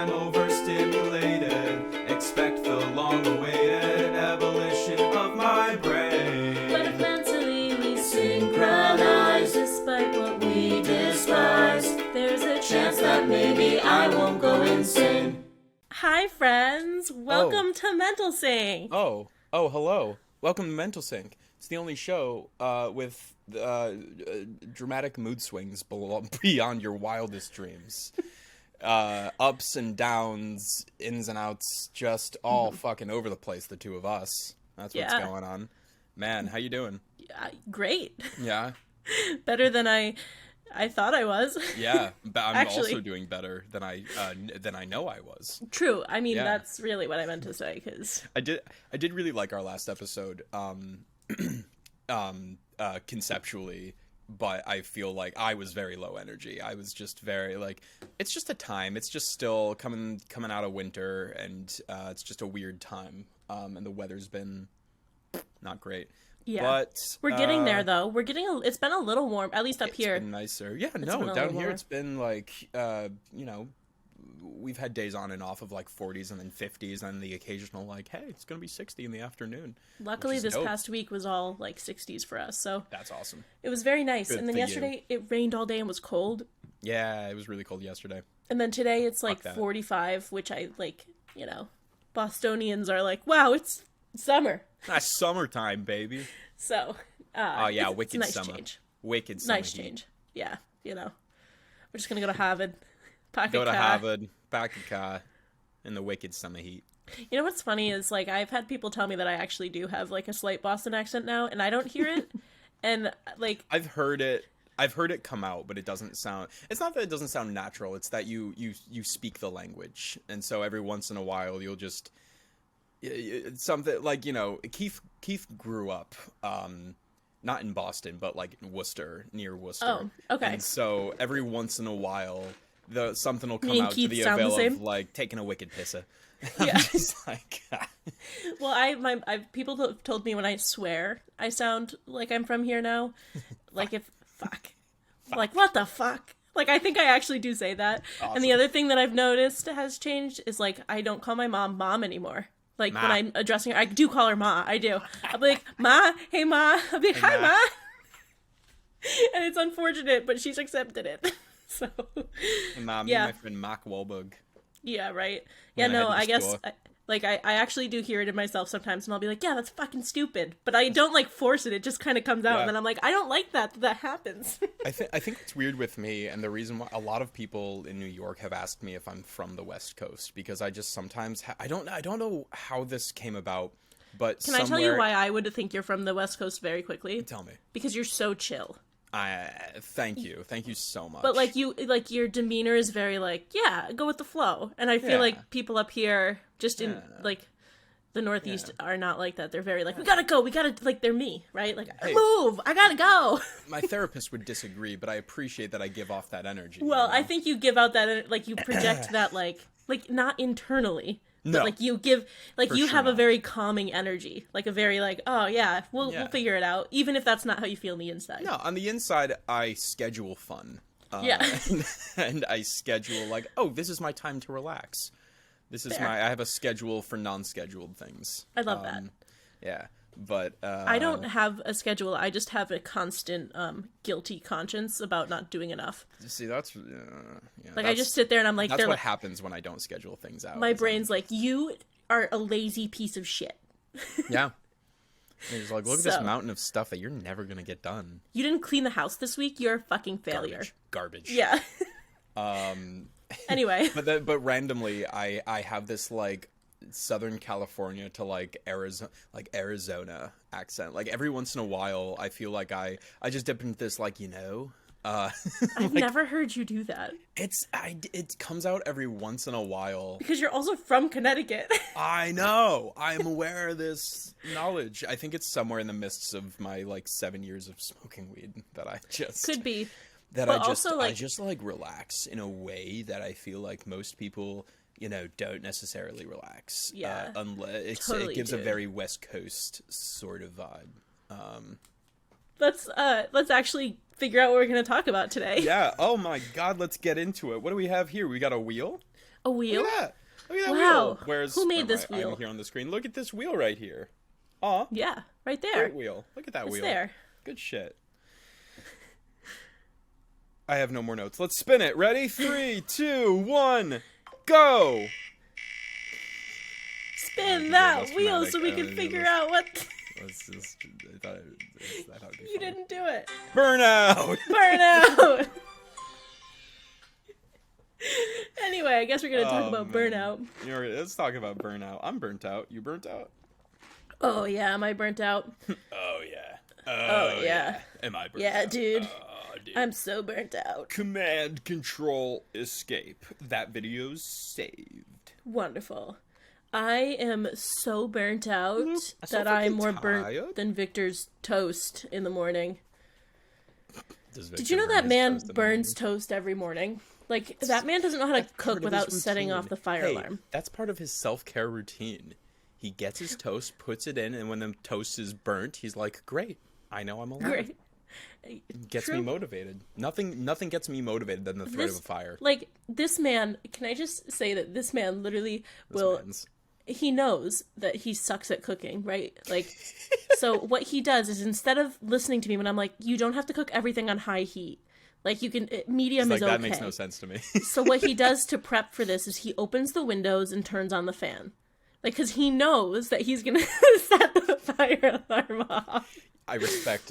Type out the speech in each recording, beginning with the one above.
I'm overstimulated. Expect the long-awaited abolition of my brain. But if mentally we synchronize, despite what we despise, there's a chance that maybe I won't go insane. Hi friends, welcome to Mental Sync. Oh, hello. Welcome to Mental Sync. It's the only show with dramatic mood swings beyond your wildest dreams. Ups and downs, ins and outs, just all fucking over the place, the two of us. That's what's going on. Man, how you doing? Great. Yeah? Better than I thought I was. Yeah, but I'm Actually, also doing better than I know I was. True. I mean, Yeah. that's really what I meant to say, because... I did really like our last episode, conceptually, but I feel like I was very low energy. I was just very like, it's just a time. It's just still coming out of winter, and it's just a weird time. And the weather's been not great. Yeah, but we're getting there though. It's been a little warm, at least up here. It's been nicer. Yeah, been a no, little down here warmer. it's been like, we've had days on and off of like 40s and then 50s and the occasional like, hey, it's gonna be 60 in the afternoon. Luckily, this dope. past week was all like 60s for us, so That's awesome. it was very nice. Good And then for you. yesterday it rained all day and was cold. Yeah, it was really cold yesterday. And then today it's like that. 45, which I like, Bostonians are like, wow, it's summer. That's summertime, baby. So, Oh yeah, it's wicked a nice summer. change. Wicked summer. Nice heat. change. Yeah, We're just gonna go to Harvard. Pack Go a to car. Harvard, back a car, in the wicked summer heat. You know what's funny is, like, I've had people tell me that I actually do have, like, a slight Boston accent now, and I don't hear it. And, like... I've heard it come out, but it doesn't sound... It's not that it doesn't sound natural, it's that you speak the language. And so every once in a while, you'll just... Something, like, Keith grew up, not in Boston, but, like, in Worcester, near Worcester. Oh, okay. And so every once in a while, something will Me come and out Keith to the sound the avail same? of, like, taking a wicked pisser. Yeah. I'm just like... Well, people told me when I swear, I sound like I'm from here now. Like, fuck. Like, what the fuck? Like, I think I actually do say that. Awesome. And the other thing that I've noticed has changed is, like, I don't call my mom anymore. Like, Ma. when I'm addressing her, I do call her Ma. I do. I'll be like, Ma, hey, Ma. I'll be like, hi, Ma. Ma. And it's unfortunate, but she's accepted it. So, And, me Yeah. and my friend Mark Wahlberg. yeah, right. Yeah, When I no, head I to the guess, store. I actually do hear it in myself sometimes, and I'll be like, yeah, that's fucking stupid. But I don't, like, force it. It just kind of comes out, Yeah. and then I'm like, I don't like that happens. I think it's weird with me, and the reason why a lot of people in New York have asked me if I'm from the West Coast, because I just sometimes I don't know how this came about, but Can I tell you why I would think you're from the West Coast very quickly? Tell me. Because you're so chill. Thank you so much. But, like, your demeanor is very, like, yeah, go with the flow. And I feel Yeah. like people up here, just in, like, the Northeast are not like that. They're very, like, we gotta go, like, they're me, right? Like, Hey. move, I gotta go. My therapist would disagree, but I appreciate that I give off that energy. Well, you know? I think you give out that, like, you project that, like, not internally. No. But, like, you give, like, For you sure have a not. very calming energy. Like, a very, like, oh, yeah, we'll Yeah. figure it out. Even if that's not how you feel on the inside. No, on the inside, I schedule fun. Yeah. And I schedule, like, oh, this is my time to relax. This is Fair. I have a schedule for non-scheduled things. I love that. Yeah, but... I don't have a schedule. I just have a constant guilty conscience about not doing enough. See, that's... yeah, Like, I just sit there and I'm like, That's they're what like, happens when I don't schedule things out. my is brain's like, you are a lazy piece of shit. Yeah. And it's like, look at this So- mountain of stuff that you're never going to get done. You didn't clean the house this week? You're a fucking failure. Garbage. Yeah. Anyway. But randomly, I have this, like, Southern California to, like, Arizona accent. Like, every once in a while, I feel like I just dip into this, like, I've never heard you do that. it comes out every once in a while. Because you're also from Connecticut. I know. I'm aware of this knowledge. I think it's somewhere in the midst of my, like, 7 years of smoking weed that I just... Could be. That But I just, also, like- I just, like, relax in a way that I feel like most people, don't necessarily relax. Yeah. Unless Totally, it gives a dude. very West Coast sort of vibe. let's actually figure out what we're going to talk about today. Yeah. Oh my God. Let's get into it. What do we have here? We got a wheel. A wheel? Look at that. Look at that Wow. wheel. Who made this wheel? I'm here on the screen. Look at this wheel right here. Aw. Yeah, right there. Great wheel. Look at that wheel. There. Good shit. I have no more notes. Let's spin it. Ready? 3, 2, 1, go! Spin that wheel so we can figure out what... Let's just... I thought it'd be You fun. didn't do it. Burnout! Burnout! Anyway, I guess we're going to talk about man. burnout. Let's talk about burnout. I'm burnt out. You burnt out? Oh, yeah. Am I burnt out? Oh, yeah. Oh, yeah. Am I burnt Yeah, out? dude. Oh, dude. I'm so burnt out. Command, Control, Escape. That video's saved. Wonderful. I am so burnt out so that I'm fucking more tired. burnt than Victor's toast in the morning. Does Did Victor you know burn that his man toast in the burns morning? toast every morning? Like, that man doesn't know how to Part cook of his without setting routine. off the fire Hey, alarm. That's part of his self-care routine. He gets his toast, puts it in, and when the toast is burnt, he's like, great, I know I'm alive. Great. Gets me motivated. Nothing gets me motivated than the threat of a fire. Like, this man, can I just say that this man literally will... Man's- He knows that he sucks at cooking, right? Like, so what he does is instead of listening to me when I'm like, you don't have to cook everything on high heat. Like, you can, medium It's is like, okay. that makes no sense to me. So what he does to prep for this is he opens the windows and turns on the fan. Like, because he knows that he's going to set the fire alarm off. I respect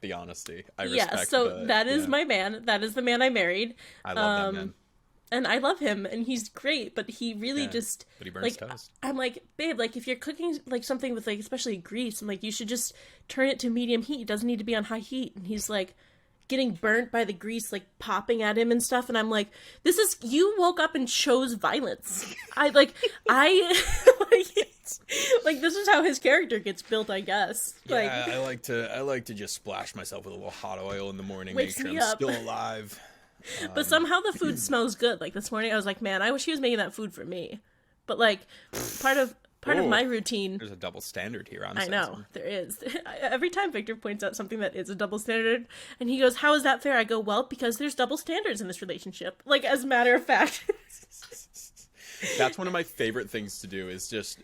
the honesty. Yeah, so that is my man. That is the man I married. I love that man. And I love him, and he's great, but he really Yeah, just... but he burns like, toast. I'm like, babe, like, if you're cooking, like, something with, like, especially grease, I'm like, you should just turn it to medium heat. It doesn't need to be on high heat. And he's like, getting burnt by the grease, like, popping at him and stuff, and I'm like, you woke up and chose violence. Like, like, this is how his character gets built, I guess. Yeah, Like, I like to just splash myself with a little hot oil in the morning, Wakes make sure me I'm up. still alive. but somehow the food smells good. Like, this morning I was like, man, I wish he was making that food for me. But, like, part of Ooh. my routine... There's a double standard here. I know, there is. Every time Victor points out something that is a double standard, and he goes, how is that fair? I go, well, because there's double standards in this relationship. Like, as a matter of fact. That's one of my favorite things to do is just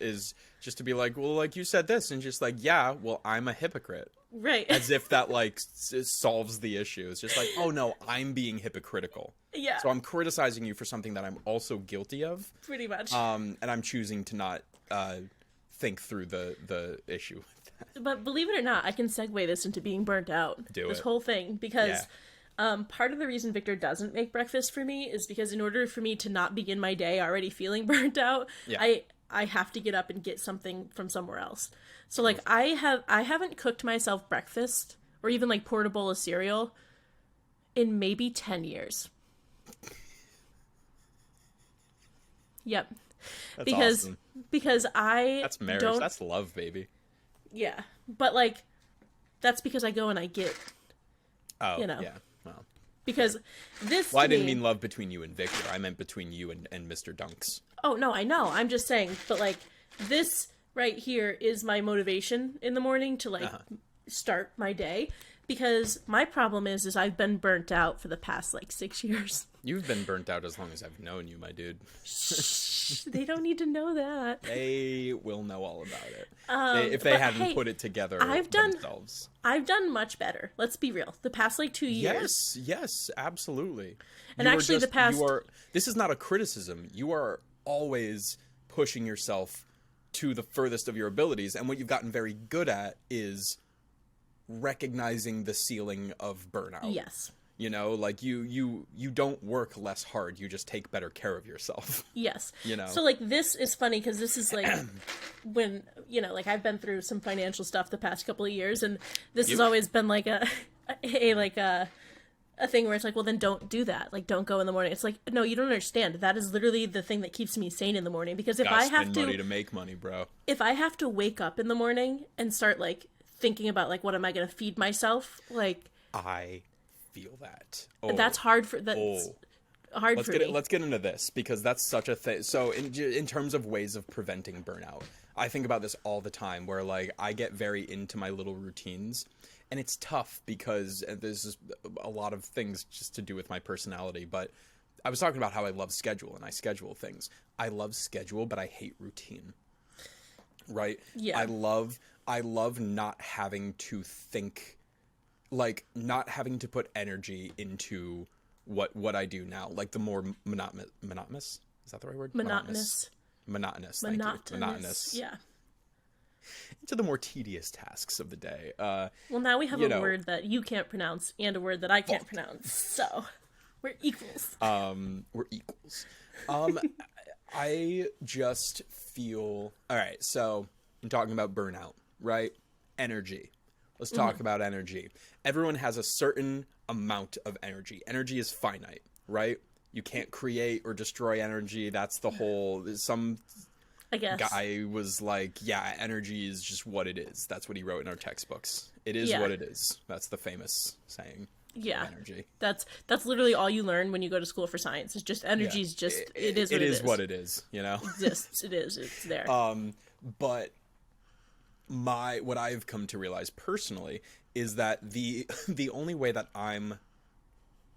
to be like, well, like you said this, and just like, yeah, well, I'm a hypocrite. Right. As if that, like, solves the issue. It's just like, oh, no, I'm being hypocritical. Yeah. So I'm criticizing you for something that I'm also guilty of. Pretty much. And I'm choosing to not think through the issue. But believe it or not, I can segue this into being burnt out. This whole thing. Because part of the reason Victor doesn't make breakfast for me is because in order for me to not begin my day already feeling burnt out, I have to get up and get something from somewhere else. So, like, I haven't cooked myself breakfast or even, like, poured a bowl of cereal in maybe 10 years. Yep. That's awesome. Because That's marriage. don't... That's love, baby. Yeah. But, like, that's because I go and I get... Oh, you know. yeah. Well, because this... I to didn't me- mean love between you and Victor. I meant between you and Mr. Dunks. Oh, no, I know. I'm just saying. But, like, this right here is my motivation in the morning to, like, start my day. Because my problem is I've been burnt out for the past, like, 6 years. You've been burnt out as long as I've known you, my dude. Shh, they don't need to know that. They will know all about it. If they but hadn't hey, put it together themselves. I've done much better. Let's be real. The past, like, 2 years. Yes, absolutely. And actually the past... This is not a criticism. You are always pushing yourself to the furthest of your abilities, and what you've gotten very good at is recognizing the ceiling of burnout. Yes. You know, like you don't work less hard, you just take better care of yourself. Yes. You know. So, like, this is funny because this is, like, when, you know, like, I've been through some financial stuff the past couple of years, and this has always been, like, a thing where it's like, well, then don't do that. Like, don't go in the morning. It's like, no, you don't understand. That is literally the thing that keeps me sane in the morning. Because if I have spend money to make money, bro. If I have to wake up in the morning and start, like, thinking about, like, what am I going to feed myself? Like, I feel that. That's hard for hard for me. Let's get into this because that's such a thing. So in terms of ways of preventing burnout, I think about this all the time where, like, I get very into my little routines and it's tough because there's a lot of things just to do with my personality, but I was talking about how I love schedule and I schedule things. I love schedule, but I hate routine. Right? Yeah. I love not having to think, like not having to put energy into what I do now. Like the more monotonous. Is that the right word? Monotonous. Thank you. Monotonous. Yeah. Into the more tedious tasks of the day. Well, now we have a word that you can't pronounce and a word that I can't pronounce. So we're equals. We're equals. I just feel... All right, so I'm talking about burnout, right? Energy. Let's talk about energy. Everyone has a certain amount of energy. Energy is finite, right? You can't create or destroy energy. That's the whole... Some I guess. guy was like, yeah, energy is just what it is. That's what he wrote in our textbooks. It is what it is. That's the famous saying. Yeah, energy. That's literally all you learn when you go to school for science. It's just energy is just it is what it is. It is what it is. You know, it exists. It is. It's there. But what I've come to realize personally is that the only way that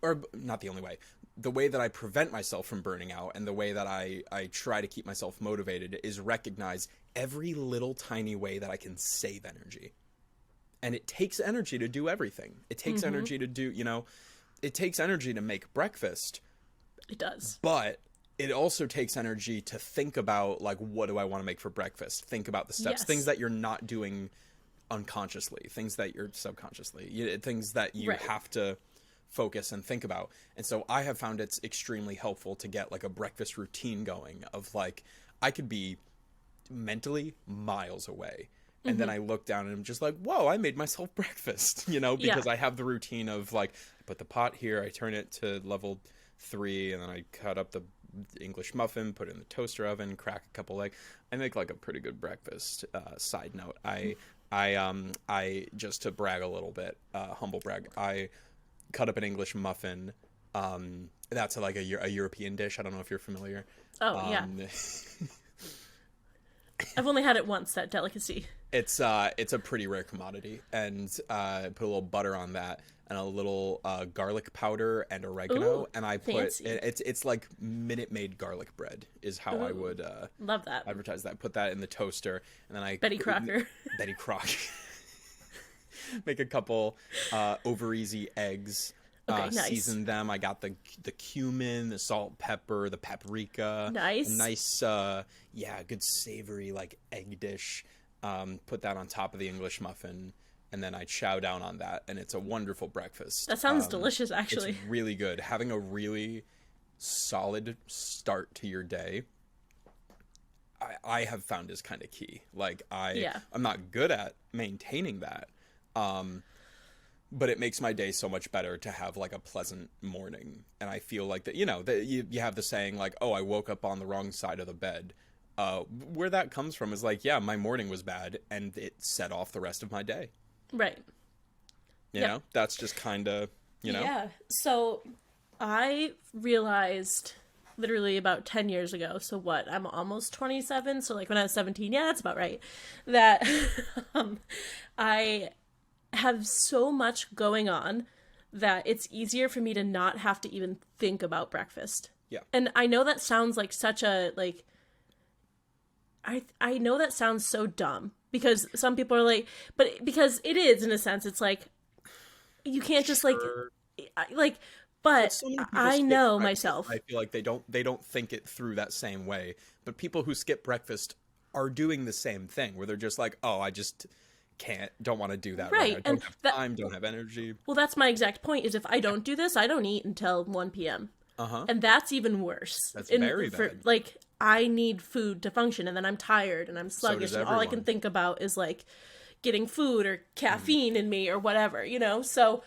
or not the only way, the way that I prevent myself from burning out and the way that I try to keep myself motivated is recognize every little tiny way that I can save energy. And it takes energy to do everything. It takes energy to do, it takes energy to make breakfast. It does. But it also takes energy to think about, like, what do I want to make for breakfast? Think about the steps, things that you're not doing unconsciously, things that you're subconsciously, things that you have to focus and think about. And so I have found it's extremely helpful to get, like, a breakfast routine going of, like, I could be mentally miles away. And then I look down and I'm just like, whoa, I made myself breakfast, because I have the routine of, like, I put the pot here, I turn it to level 3, and then I cut up the English muffin, put it in the toaster oven, crack a couple eggs. I make, like, a pretty good breakfast. Side note, I just to brag a little bit, humble brag, I cut up an English muffin. That's like a European dish. I don't know if you're familiar. Oh, yeah. I've only had it once, that delicacy. It's a pretty rare commodity, and put a little butter on that, and a little garlic powder and oregano. Ooh, and I put it's like Minute Maid garlic bread is how I would love that. advertise that. Put that in the toaster, and then Betty Crocker. Make a couple over easy eggs. Nice. Season them. I got the cumin, the salt, pepper, the paprika. Nice. A nice, good savory, like, egg dish. Put that on top of the English muffin, and then I chow down on that, and it's a wonderful breakfast. That sounds delicious, actually. It's really good. Having a really solid start to your day, I have found is kind of key. Like, I'm not good at maintaining that. But it makes my day so much better to have, like, a pleasant morning. And I feel like that, that you have the saying, like, oh, I woke up on the wrong side of the bed. Where that comes from is, like, yeah, my morning was bad and it set off the rest of my day. Right. You know, that's just kind of, Yeah. So I realized literally about 10 years ago. So what? I'm almost 27. So, like, when I was 17, yeah, that's about right. That I have so much going on that it's easier for me to not have to even think about breakfast. Yeah. And I know that sounds like such a, like, I know that sounds so dumb because some people are like, but because it is, in a sense, it's like, you can't just but so I know myself. I feel like they don't think it through that same way. But people who skip breakfast are doing the same thing where they're just like, oh, I just don't want to do that right now. I don't have time, don't have energy. Well, that's my exact point, is if I don't do this, I don't eat until 1 p.m. And that's even worse. That's very bad. Like, I need food to function, and then I'm tired and I'm sluggish, and all I can think about is, like, getting food or caffeine in me or whatever, So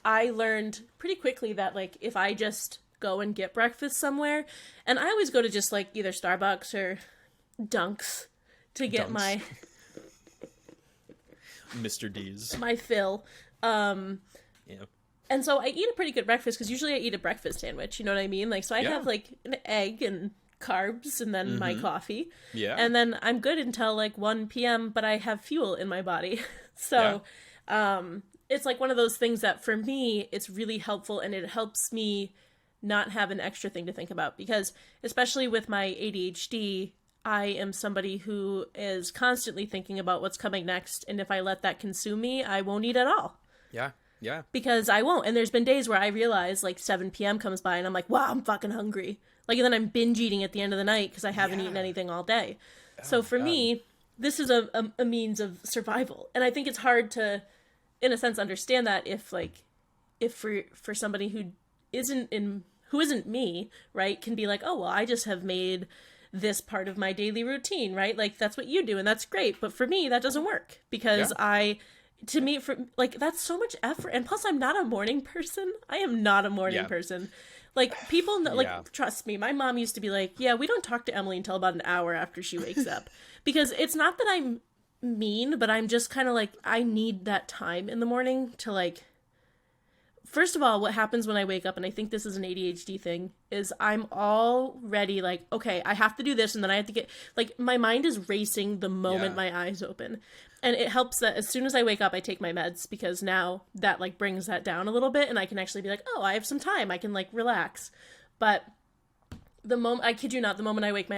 I learned pretty quickly that, like, if I just go and get breakfast somewhere, and I always go to just, like, either Starbucks or Dunks to get my Mr. D's. My fill. And so I eat a pretty good breakfast because usually I eat a breakfast sandwich. You know what I mean? Like, so I have, like, an egg and carbs and then my coffee. Yeah. And then I'm good until, like, 1 p.m., but I have fuel in my body. So, it's like one of those things that for me, it's really helpful, and it helps me not have an extra thing to think about, because especially with my ADHD, I am somebody who is constantly thinking about what's coming next. And if I let that consume me, I won't eat at all. Yeah. Yeah. Because I won't. And there's been days where I realize like 7 p.m. comes by and I'm like, wow, I'm fucking hungry. Like, and then I'm binge eating at the end of the night because I haven't eaten anything all day. So for me, this is a means of survival. And I think it's hard to, in a sense, understand that if for somebody who isn't me, right, can be like, oh, well, I just have made this part of my daily routine, right? Like, that's what you do, and that's great. But for me, that doesn't work, because that's so much effort. And plus, I'm not a morning person. I am not a morning person. Like, people know, like, trust me, my mom used to be like, yeah, we don't talk to Emily until about an hour after she wakes up. Because it's not that I'm mean, but I'm just kind of like, I need that time in the morning to, like, first of all, what happens when I wake up, and I think this is an ADHD thing, is I'm already like, okay, I have to do this, and then I have to get, like, my mind is racing the moment my eyes open. And it helps that as soon as I wake up, I take my meds, because now that, like, brings that down a little bit, and I can actually be like, oh, I have some time, I can, like, relax. But the moment, I kid you not, the moment I wake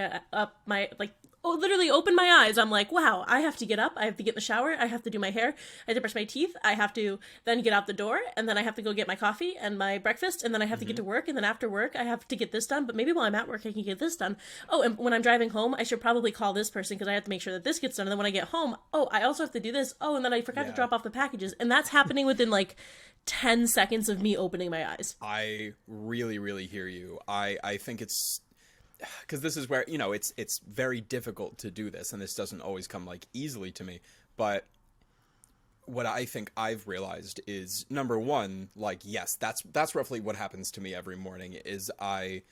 literally open my eyes, I'm like, wow, I have to get up, I have to get in the shower, I have to do my hair, I have to brush my teeth, I have to then get out the door, and then I have to go get my coffee and my breakfast, and then I have to get to work, and then after work, I have to get this done, but maybe while I'm at work, I can get this done. Oh, and when I'm driving home, I should probably call this person, because I have to make sure that this gets done, and then when I get home, oh, I also have to do this, oh, and then I forgot to drop off the packages, and that's happening within, like, 10 seconds of me opening my eyes. I really, really hear you. I think it's, because this is where, you know, it's very difficult to do this, and this doesn't always come, like, easily to me, but what I think I've realized is, number one, like, yes, that's roughly what happens to me every morning, is on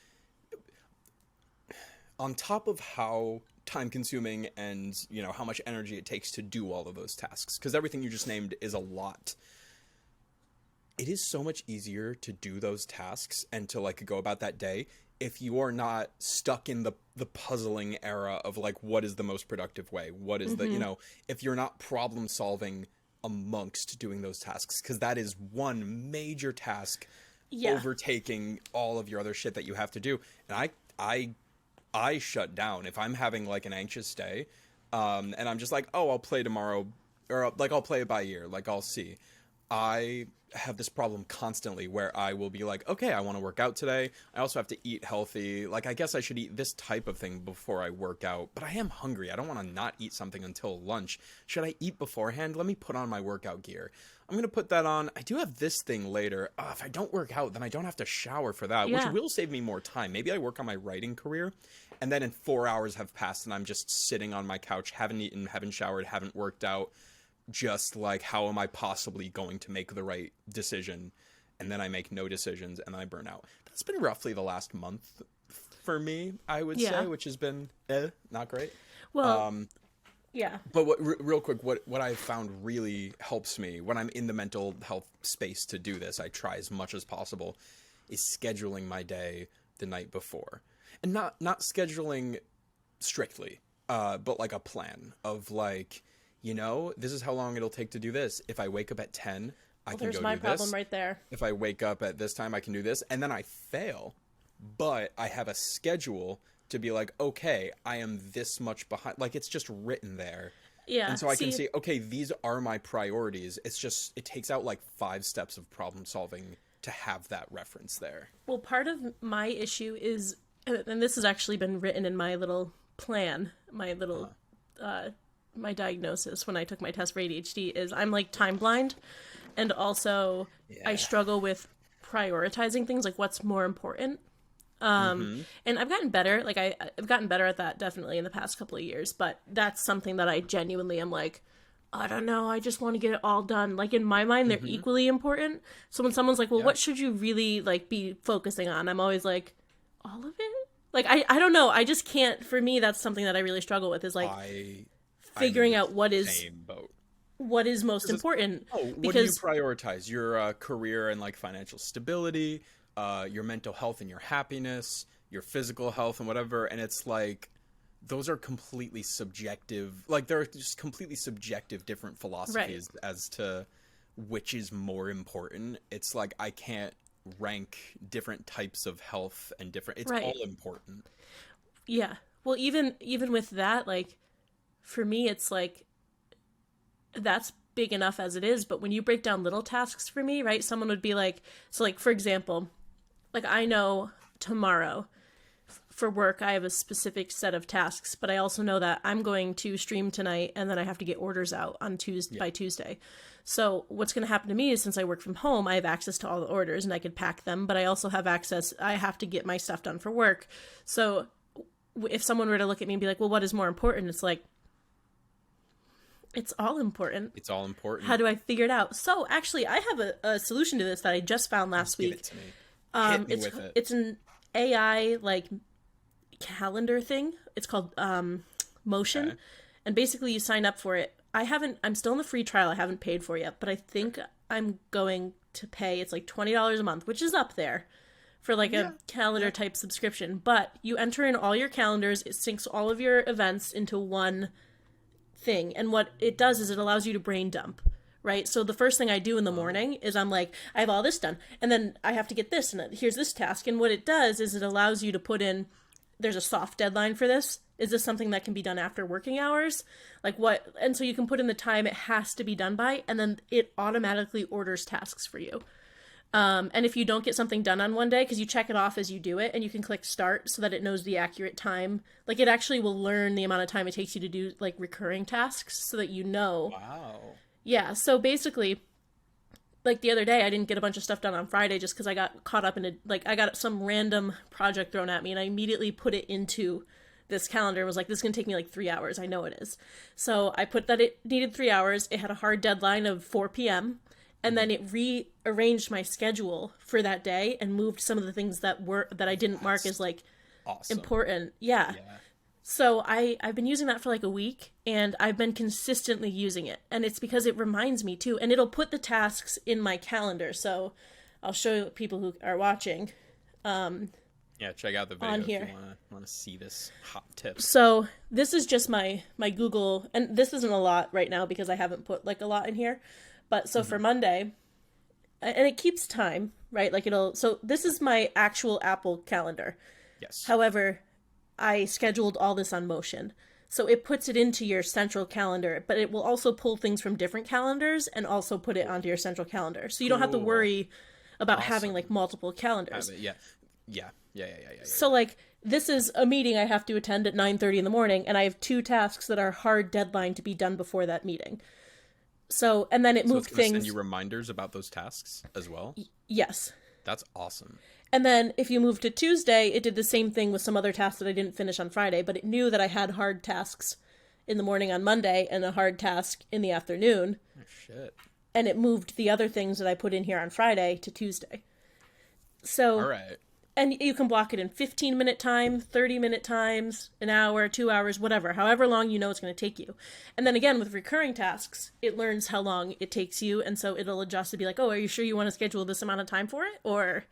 top of how time consuming and, you know, how much energy it takes to do all of those tasks, because everything you just named is a lot, it is so much easier to do those tasks and to, like, go about that day if you are not stuck in the puzzling era of, like, what is the most productive way? What is the, you know, if you're not problem solving amongst doing those tasks, because that is one major task overtaking all of your other shit that you have to do. And I shut down if I'm having, like, an anxious day, and I'm just like, oh, I'll play tomorrow, or, like, I'll play it by ear, like, I'll see. I have this problem constantly where I will be like, okay, I want to work out today. I also have to eat healthy. Like, I guess I should eat this type of thing before I work out, but I am hungry. I don't want to not eat something until lunch. Should I eat beforehand? Let me put on my workout gear. I'm going to put that on. I do have this thing later. If I don't work out, then I don't have to shower for that, which will save me more time. Maybe I work on my writing career, and then in 4 hours have passed and I'm just sitting on my couch, haven't eaten, haven't showered, haven't worked out. Just like, how am I possibly going to make the right decision? And then I make no decisions and I burn out. That's been roughly the last month for me, I would say, which has been not great. Well, But real quick, what I've found really helps me when I'm in the mental health space to do this, I try as much as possible, is scheduling my day the night before. And not scheduling strictly, but like a plan of, like, you know, this is how long it'll take to do this. If I wake up at 10, I can go do this. There's my problem right there. If I wake up at this time, I can do this. And then I fail. But I have a schedule to be like, okay, I am this much behind. Like, it's just written there. Yeah. And so I can see, okay, these are my priorities. It's just, it takes out like 5 steps of problem solving to have that reference there. Well, part of my issue is, and this has actually been written in my little plan, my little, my diagnosis when I took my test for ADHD, is I'm like time blind, and also I struggle with prioritizing things, like what's more important. And I've gotten better, like I've gotten better at that definitely in the past couple of years, but that's something that I genuinely am like, I don't know, I just want to get it all done. Like, in my mind, they're equally important. So when someone's like, well, what should you really like be focusing on? I'm always like, all of it? Like, I don't know. I just can't, for me, that's something that I really struggle with, is like figuring out what is most important. What do you prioritize? Your career and like financial stability, your mental health and your happiness, your physical health and whatever. And it's like, those are completely subjective. Like, there are just completely subjective different philosophies as to which is more important. It's like I can't rank different types of health and different. It's all important. Yeah. Well, even with that, like, for me, it's like that's big enough as it is. But when you break down little tasks for me, right? Someone would be like, so like, for example, like I know tomorrow for work, I have a specific set of tasks, but I also know that I'm going to stream tonight and then I have to get orders out on Tuesday by Tuesday. So what's going to happen to me is since I work from home, I have access to all the orders and I could pack them, but I also have access. I have to get my stuff done for work. So if someone were to look at me and be like, well, what is more important? It's like, it's all important. It's all important. How do I figure it out? So actually, I have a solution to this that I just found last week. Give it to me. Hit me with it. It's an AI like calendar thing. It's called Motion. Okay. And basically you sign up for it. I'm still in the free trial. I haven't paid for it yet, but I think I'm going to pay. It's like $20 a month, which is up there for like a calendar type subscription. But you enter in all your calendars. It syncs all of your events into one thing. And what it does is it allows you to brain dump, right? So the first thing I do in the morning is I'm like, I have all this done. And then I have to get this. And here's this task. And what it does is it allows you to put in, there's a soft deadline for this. Is this something that can be done after working hours? Like what? And so you can put in the time it has to be done by, and then it automatically orders tasks for you. And if you don't get something done on one day, because you check it off as you do it, and you can click start so that it knows the accurate time. Like it actually will learn the amount of time it takes you to do like recurring tasks so that you know. Wow. Yeah. So basically, like the other day, I didn't get a bunch of stuff done on Friday just because I got caught up in I got some random project thrown at me and I immediately put it into this calendar and was like, this is going to take me like 3 hours. I know it is. So I put that it needed 3 hours. It had a hard deadline of 4 p.m. And then it rearranged my schedule for that day and moved some of the things that I didn't mark as like important. Yeah. So I've been using that for like a week and I've been consistently using it. And it's because it reminds me too. And it'll put the tasks in my calendar. So I'll show people who are watching. Yeah, check out the video on here. if you want to see this hot tip. So this is just my Google, and this isn't a lot right now because I haven't put like a lot in here. But so for Monday, and it keeps time, right? Like so this is my actual Apple calendar. Yes. However, I scheduled all this on Motion. So it puts it into your central calendar, but it will also pull things from different calendars and also put it onto your central calendar. So you don't have to worry about having like multiple calendars. Yeah. So like this is a meeting I have to attend at 9:30 in the morning and I have 2 tasks that are hard deadline to be done before that meeting. So, and then it moved it's gonna things. Send you reminders about those tasks as well? Yes. That's awesome. And then if you move to Tuesday, it did the same thing with some other tasks that I didn't finish on Friday, but it knew that I had hard tasks in the morning on Monday and a hard task in the afternoon. Oh, shit. And it moved the other things that I put in here on Friday to Tuesday. So, all right. And you can block it in 15-minute time, 30-minute times, an hour, 2 hours, whatever, however long you know it's going to take you. And then again, with recurring tasks, it learns how long it takes you, and so it'll adjust to be like, oh, are you sure you want to schedule this amount of time for it? Or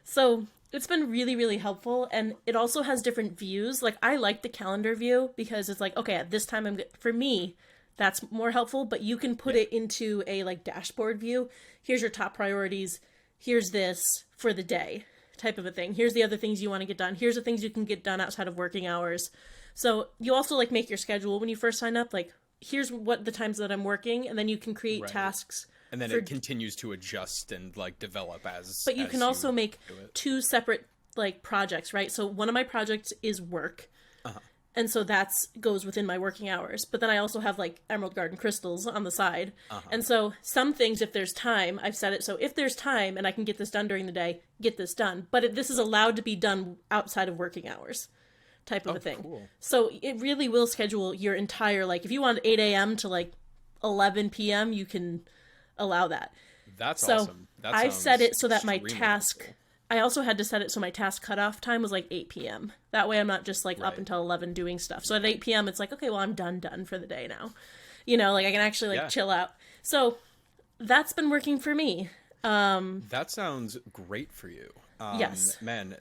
so it's been really, really helpful, and it also has different views. Like, I like the calendar view because it's like, okay, at this time, for me, that's more helpful, but you can put it into a, like, dashboard view. Here's your top priorities. Here's this for the day. Type of a thing. Here's the other things you want to get done. Here's the things you can get done outside of working hours. So you also like make your schedule when you first sign up. Like, here's what the times that I'm working, and then you can create tasks. And then it continues to adjust and like develop as. But you can also make 2 separate like projects, right? So one of my projects is work. And so that's goes within my working hours. But then I also have like Emerald Garden crystals on the side. And so some things, if there's time, I've set it so if there's time and I can get this done during the day, get this done. But this is allowed to be done outside of working hours type of a thing. Cool. So it really will schedule your entire, like if you want 8 a.m. to like 11 p.m., you can allow that. That's awesome. I set it so that my task... Helpful. I also had to set it so my task cutoff time was like 8 p.m. That way I'm not just like up until 11 doing stuff. So at 8 p.m. it's like, okay, well, I'm done for the day now. You know, like I can actually like chill out. So that's been working for me. That sounds great for you. Yes. Man,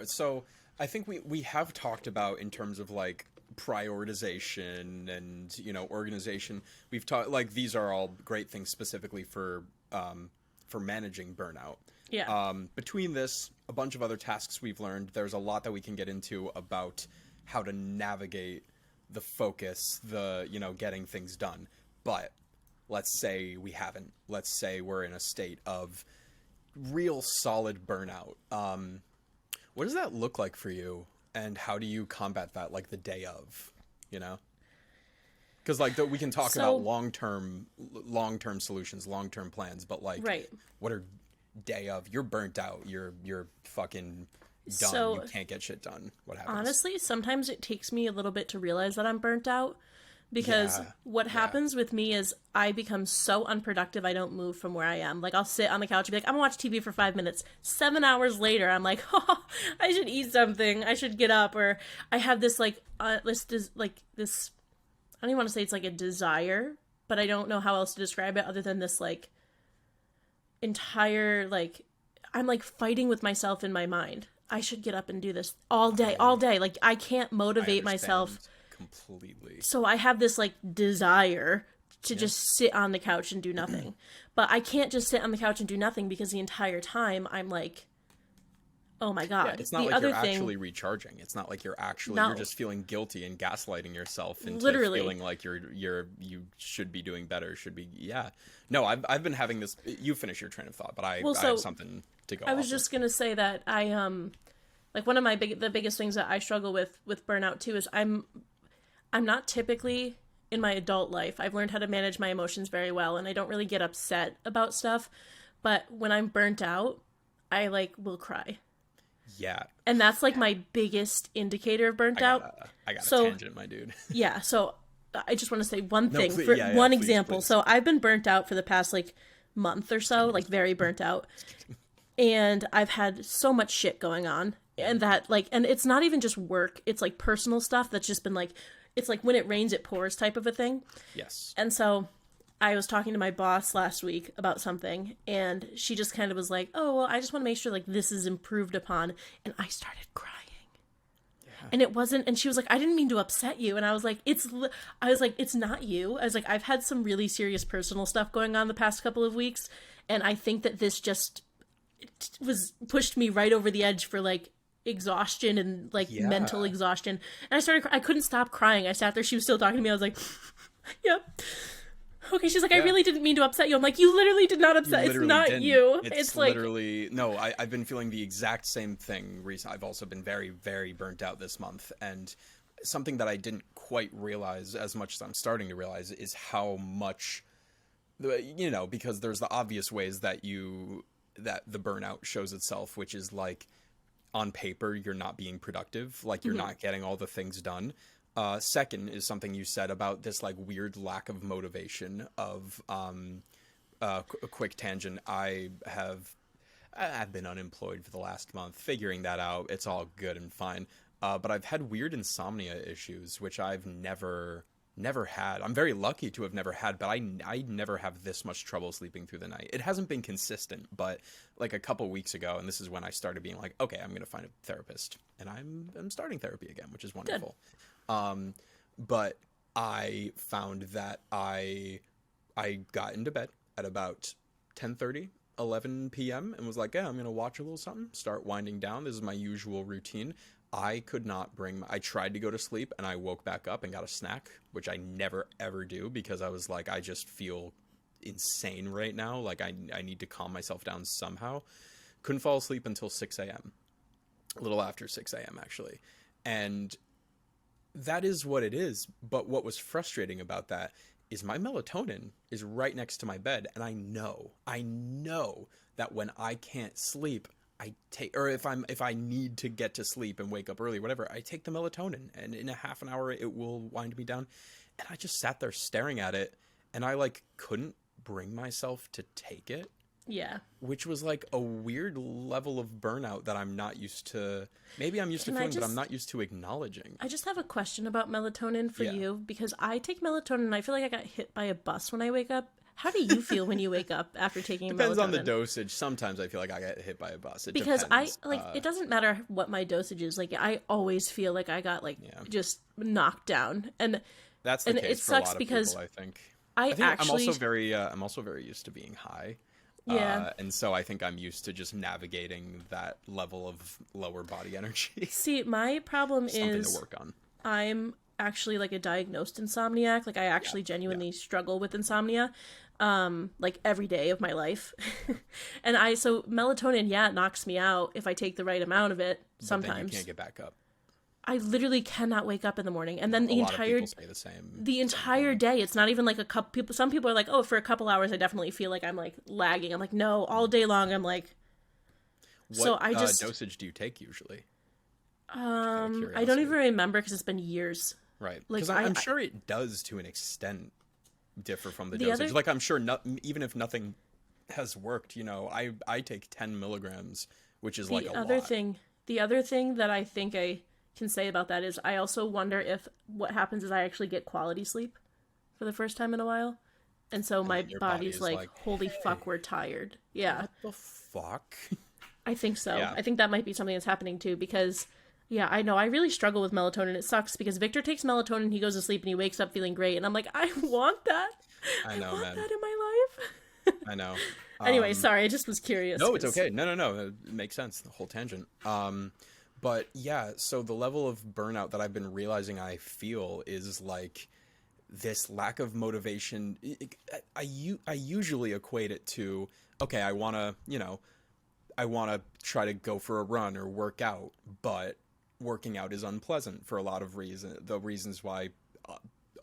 so I think we have talked about in terms of like prioritization and, you know, organization. We've talked like these are all great things specifically for managing burnout. Yeah. Between this, a bunch of other tasks we've learned, there's a lot that we can get into about how to navigate the focus, the, you know, getting things done. But let's say we haven't. Let's say we're in a state of real solid burnout. What does that look like for you, and how do you combat that, like the day of, you know? Because like we can talk about long-term solutions, long-term plans, but like, right. What are day of? You're burnt out. You're fucking done. So, you can't get shit done. What happens? Honestly, sometimes it takes me a little bit to realize that I'm burnt out. Because what happens with me is I become so unproductive, I don't move from where I am. Like, I'll sit on the couch and be like, I'm gonna watch TV for 5 minutes. 7 hours later, I'm like, oh, I should eat something. I should get up. Or I have this, like, I don't even want to say it's like a desire, but I don't know how else to describe it other than this, like, entire, like, I'm, like, fighting with myself in my mind. I should get up and do this all day. Like, I can't motivate myself. Completely. So I have this like desire to just sit on the couch and do nothing. But I can't just sit on the couch and do nothing because the entire time I'm like, oh my God. Yeah, it's not like you're actually recharging. It's not like you're just feeling guilty and gaslighting yourself into feeling like you should be doing better, No, I've been having this. You finish your train of thought, but I have something to go. I was just going to say that I like one of the biggest things that I struggle with burnout too is I'm not typically in my adult life. I've learned how to manage my emotions very well, and I don't really get upset about stuff. But when I'm burnt out, I like will cry. Yeah. And that's like my biggest indicator of burnt out. I got a tangent, my dude. Yeah. So I just want to say one thing please, example. Please. So I've been burnt out for the past like month or so, like very burnt out. And I've had so much shit going on, and that like, and it's not even just work. It's like personal stuff that's just been like, it's like when it rains, it pours type of a thing. Yes. And so I was talking to my boss last week about something, and she just kind of was like, oh, well, I just want to make sure like this is improved upon. And I started crying. Yeah. And it wasn't, and she was like, I didn't mean to upset you. And I was like, it's not you. I was like, I've had some really serious personal stuff going on the past couple of weeks. And I think that this just pushed me right over the edge for like exhaustion and like mental exhaustion. And I couldn't stop crying. I sat there, she was still talking to me. I was like, yep. Okay, she's like, I really didn't mean to upset you. I'm like, you literally did not upset. It's not you. It's like literally no. I've been feeling the exact same thing recently. I've also been very, very burnt out this month, and something that I didn't quite realize as much as I'm starting to realize is how much, you know, because there's the obvious ways that the burnout shows itself, which is like, on paper, you're not being productive, like you're not getting all the things done. Second is something you said about this like weird lack of motivation of a quick tangent. I've been unemployed for the last month, figuring that out. It's all good and fine. But I've had weird insomnia issues, which I've never had. I'm very lucky to have never had, but I never have this much trouble sleeping through the night. It hasn't been consistent, but like a couple weeks ago, and this is when I started being like, okay, I'm going to find a therapist, and I'm starting therapy again, which is wonderful. But I found that I got into bed at about 10:30, 11 p.m. and was like, yeah, I'm going to watch a little something, start winding down. This is my usual routine. I could not I tried to go to sleep, and I woke back up and got a snack, which I never ever do, because I was like, I just feel insane right now. Like I need to calm myself down somehow. Couldn't fall asleep until 6 a.m. A little after 6 a.m. actually. And that is what it is. But what was frustrating about that is my melatonin is right next to my bed. And I know that when I can't sleep, or if I need to get to sleep and wake up early, whatever, I take the melatonin, and in a half an hour it will wind me down. And I just sat there staring at it, and I like couldn't bring myself to take it. Yeah. Which was like a weird level of burnout that I'm not used to. Maybe I'm used to feeling, but I'm not used to acknowledging. I just have a question about melatonin for you, because I take melatonin and I feel like I got hit by a bus when I wake up. How do you feel when you wake up after taking Depends melatonin? on the dosage. Sometimes I feel like I get hit by a bus. It Because depends. it doesn't matter what my dosage is. Like, I always feel like I got just knocked down, and That's the case it for a sucks lot of because people, I think. I think actually I'm also very used to being high. yeah. And so I think I'm used to just navigating that level of lower body energy. See, my problem Something is to work on. I'm actually like a diagnosed insomniac. Like I actually genuinely struggle with insomnia, like every day of my life. And so melatonin, it knocks me out if I take the right amount of it. Sometimes But then you can't get back up. I literally cannot wake up in the morning, and then A lot of people say the entire day. It's not even like a couple people. Some people are like, oh, for a couple hours, I definitely feel like I'm like lagging. I'm like, no, all day long, I'm like. What dosage do you take usually? I don't even remember because it's been years. Right. Like, Because I'm sure it does to an extent differ from the dosage. Like I'm sure even if nothing has worked, I take 10 milligrams, which is like a lot. The other thing that I think I can say about that is I also wonder if what happens is I actually get quality sleep for the first time in a while. And so my body's like, holy fuck, we're tired. Yeah. What the fuck? I think so. Yeah. I think that might be something that's happening too because, yeah, I know. I really struggle with melatonin. It sucks because Victor takes melatonin, he goes to sleep, and he wakes up feeling great. And I'm like, I want that. I know, I want man. that in my life. I know. Anyway, sorry. I just was curious. No, it's okay. No. It makes sense. The whole tangent. But yeah, so the level of burnout that I've been realizing I feel is like this lack of motivation. I usually equate it to, okay, I want to try to go for a run or work out, but working out is unpleasant for a lot of reasons. The reasons why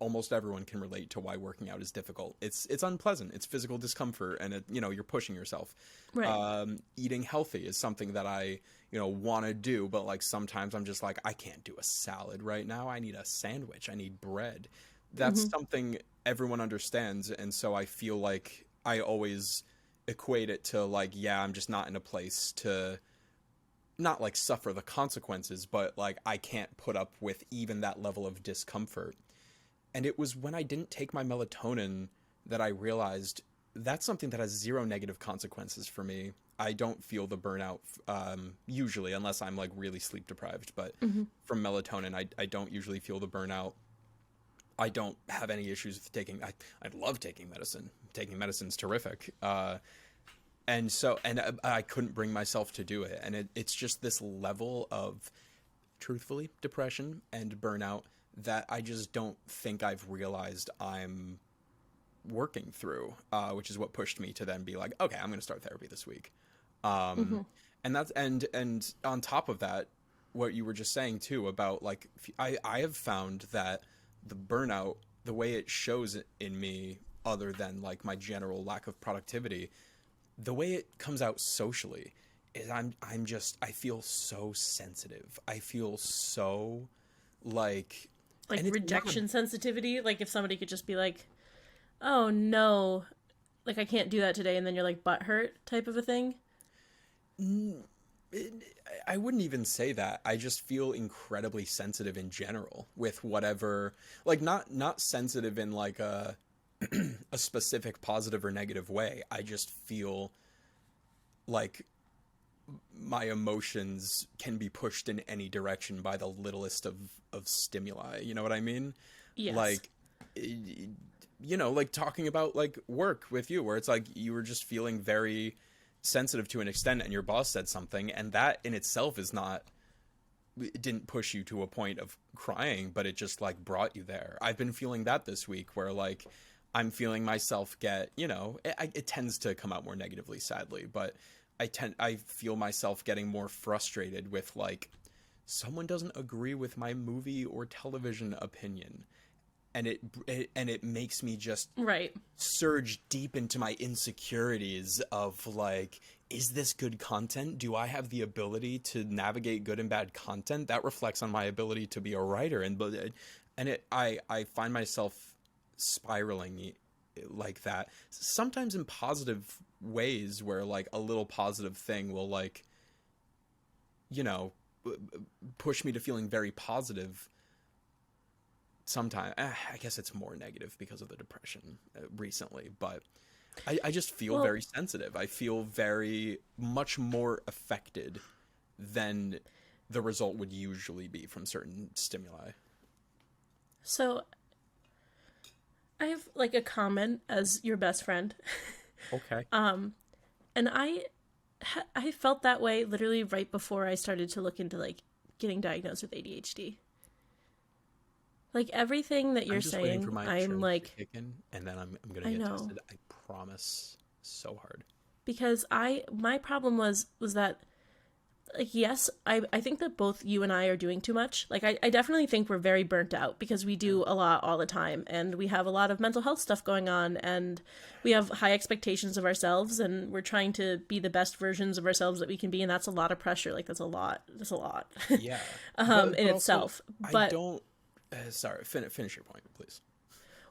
almost everyone can relate to why working out is difficult. It's unpleasant. It's physical discomfort, and you're pushing yourself. Right. Eating healthy is something that I want to do, but like sometimes I'm just like, I can't do a salad right now. I need a sandwich. I need bread. That's something everyone understands, and so I feel like I always equate it to like, yeah, I'm just not in a place to not like suffer the consequences, but like I can't put up with even that level of discomfort. And it was when I didn't take my melatonin that I realized that's something that has zero negative consequences for me. I don't feel the burnout usually, unless I'm like really sleep deprived. But from melatonin, I don't usually feel the burnout. I don't have any issues with taking. I love taking medicine. Taking medicine's terrific. And I couldn't bring myself to do it. And it's just this level of, truthfully, depression and burnout that I just don't think I've realized I'm working through, which is what pushed me to then be like, okay, I'm going to start therapy this week. And that's, and on top of that, what you were just saying too about like, I have found that the burnout, the way it shows in me, other than like my general lack of productivity, the way it comes out socially is I feel so sensitive. I feel so like rejection sensitivity. Like if somebody could just be like, oh no, like I can't do that today. And then you're like butthurt type of a thing. I wouldn't even say that. I just feel incredibly sensitive in general with whatever, like not sensitive in like a specific positive or negative way. I just feel like my emotions can be pushed in any direction by the littlest of stimuli. You know what I mean? Yes. Like, like talking about like work with you, where it's like you were just feeling very sensitive to an extent and your boss said something, and that in itself it didn't push you to a point of crying, but it just like brought you there. I've been feeling that this week where like I'm feeling myself get, it tends to come out more negatively, sadly, but I feel myself getting more frustrated with like someone doesn't agree with my movie or television opinion. And it makes me just surge deep into my insecurities of like, is this good content? Do I have the ability to navigate good and bad content? That reflects on my ability to be a writer. I find myself spiraling like that, sometimes in positive ways, where like a little positive thing will like, push me to feeling very positive sometimes, I guess it's more negative because of the depression recently, but I just feel very sensitive. I feel very much more affected than the result would usually be from certain stimuli. So I have like a comment as your best friend. Okay. And I felt that way literally right before I started to look into like getting diagnosed with ADHD. Like everything that you're saying, I'm like, to kick in, and then I'm gonna get tested. I promise, so hard. Because my problem was that, like, yes, I think that both you and I are doing too much. Like, I definitely think we're very burnt out because we do a lot all the time, and we have a lot of mental health stuff going on, and we have high expectations of ourselves, and we're trying to be the best versions of ourselves that we can be, and that's a lot of pressure. Like, that's a lot. Yeah. But in itself. But I don't. Sorry, finish your point, please.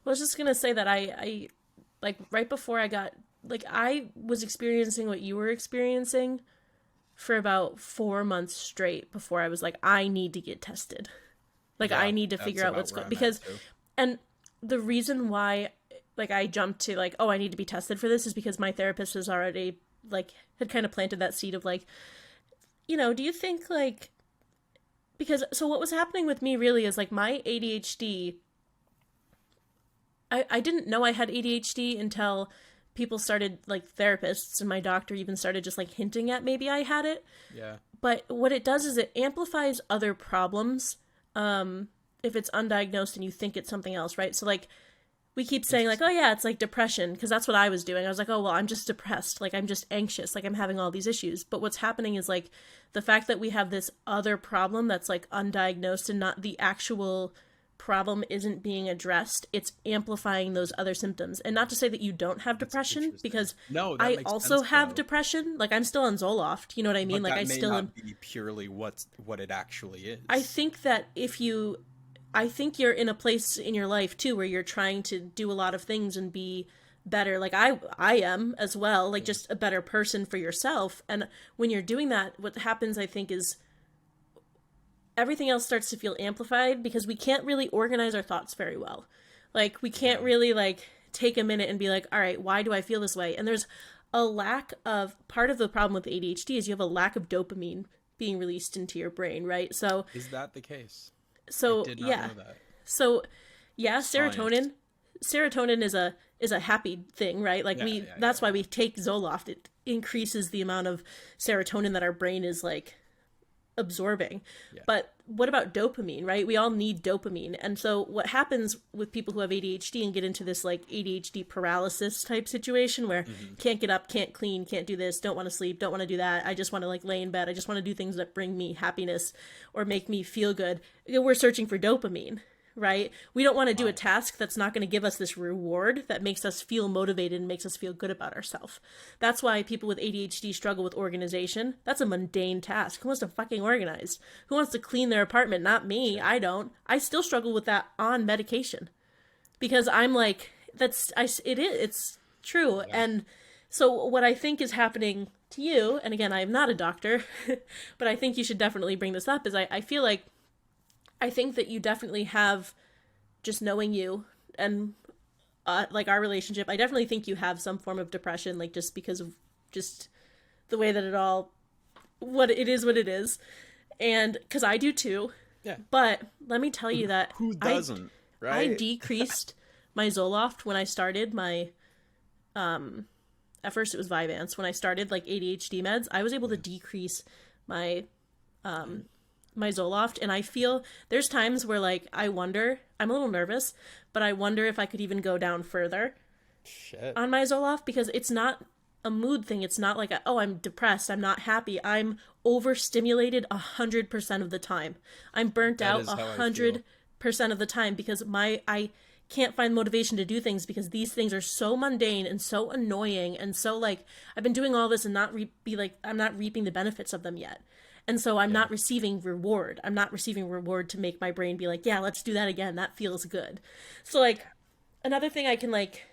Well, I was just gonna say that I like right before I was experiencing what you were experiencing for about 4 months straight before I was like, I need to get tested. Like, I need to figure out what's going on. Because, and the reason why, like, I jumped to, like, oh, I need to be tested for this is because my therapist has already, like, had kind of planted that seed of, like, you know, do you think, like, because, so what was happening with me really is, like, my ADHD, I didn't know I had ADHD until people started, like, therapists and my doctor even started just, like, hinting at maybe I had it. Yeah. But what it does is it amplifies other problems if it's undiagnosed and you think it's something else, right? So, like, we keep saying, like, oh, yeah, it's, like, depression, because that's what I was doing. I was like, oh, well, I'm just depressed. Like, I'm just anxious. Like, I'm having all these issues. But what's happening is, like, the fact that we have this other problem that's, like, undiagnosed and not the actual problem isn't being addressed, it's amplifying those other symptoms. And not to say that you don't have depression, because I also have depression. Like, I'm still on Zoloft, you know what I mean? But like, that may not be purely what it actually is. I think that I think you're in a place in your life too where you're trying to do a lot of things and be better. Like I am as well, like just a better person for yourself. And when you're doing that, what happens, I think, is everything else starts to feel amplified because we can't really organize our thoughts very well. Like, we can't really, like, take a minute and be like, all right, why do I feel this way? And there's a lack of, part of the problem with ADHD is you have a lack of dopamine being released into your brain, right? So is that the case? So I did not know that. So yeah, serotonin is a happy thing, right? Like that's why we take Zoloft. It increases the amount of serotonin that our brain is like absorbing. Yeah. But what about dopamine, right? We all need dopamine. And so what happens with people who have ADHD and get into this like ADHD paralysis type situation where can't get up, can't clean, can't do this, don't want to sleep, don't want to do that. I just want to like lay in bed. I just want to do things that bring me happiness or make me feel good. We're searching for dopamine, right? We don't want to do a task that's not going to give us this reward that makes us feel motivated and makes us feel good about ourselves. That's why people with ADHD struggle with organization. That's a mundane task. Who wants to fucking organize? Who wants to clean their apartment? Not me. I don't. I still struggle with that on medication because I'm like, it's true. Yeah. And so what I think is happening to you, and again, I am not a doctor, but I think you should definitely bring this up, is I think that you definitely have, just knowing you and like our relationship, I definitely think you have some form of depression, like just because of just the way that what it is. And because I do too. Yeah. But let me tell you that who doesn't, right? I decreased my Zoloft when I started my, at first it was Vyvanse. When I started like ADHD meds, I was able to decrease my Zoloft, and I feel there's times where like I wonder, I'm a little nervous, but I wonder if I could even go down further on my Zoloft, because it's not a mood thing. It's not like, oh, I'm depressed, I'm not happy. I'm overstimulated 100% of the time. I'm burnt out 100% of the time because I can't find motivation to do things because these things are so mundane and so annoying and so like I've been doing all this and I'm not reaping the benefits of them yet. And so I'm not receiving reward. I'm not receiving reward to make my brain be like, yeah, let's do that again. That feels good. So like another thing I can like,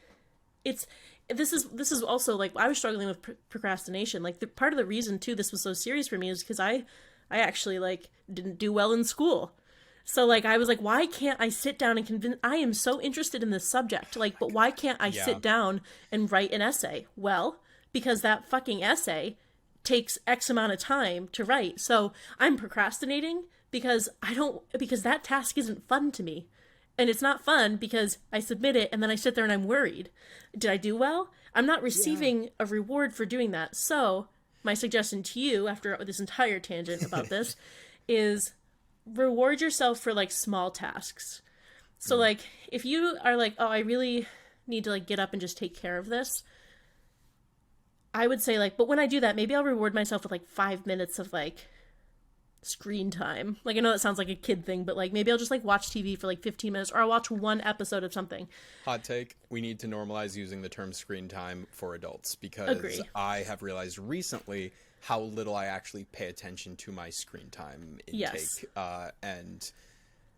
this is also like, I was struggling with procrastination. Like part of the reason too, this was so serious for me is because I actually like didn't do well in school. So, like, I was like, why can't I sit down and convince... I am so interested in this subject. Like, but why can't I sit down and write an essay? Well, because that fucking essay takes X amount of time to write. So I'm procrastinating because because that task isn't fun to me. And it's not fun because I submit it and then I sit there and I'm worried. Did I do well? I'm not receiving a reward for doing that. So my suggestion to you after this entire tangent about this is reward yourself for like small tasks. So like if you are like, oh, I really need to like get up and just take care of this, I would say like, but when I do that, maybe I'll reward myself with like 5 minutes of like screen time. Like I know that sounds like a kid thing, but like maybe I'll just like watch TV for like 15 minutes or I'll watch one episode of something. Hot take, we need to normalize using the term screen time for adults because I have realized recently how little I actually pay attention to my screen time intake. Yes. And,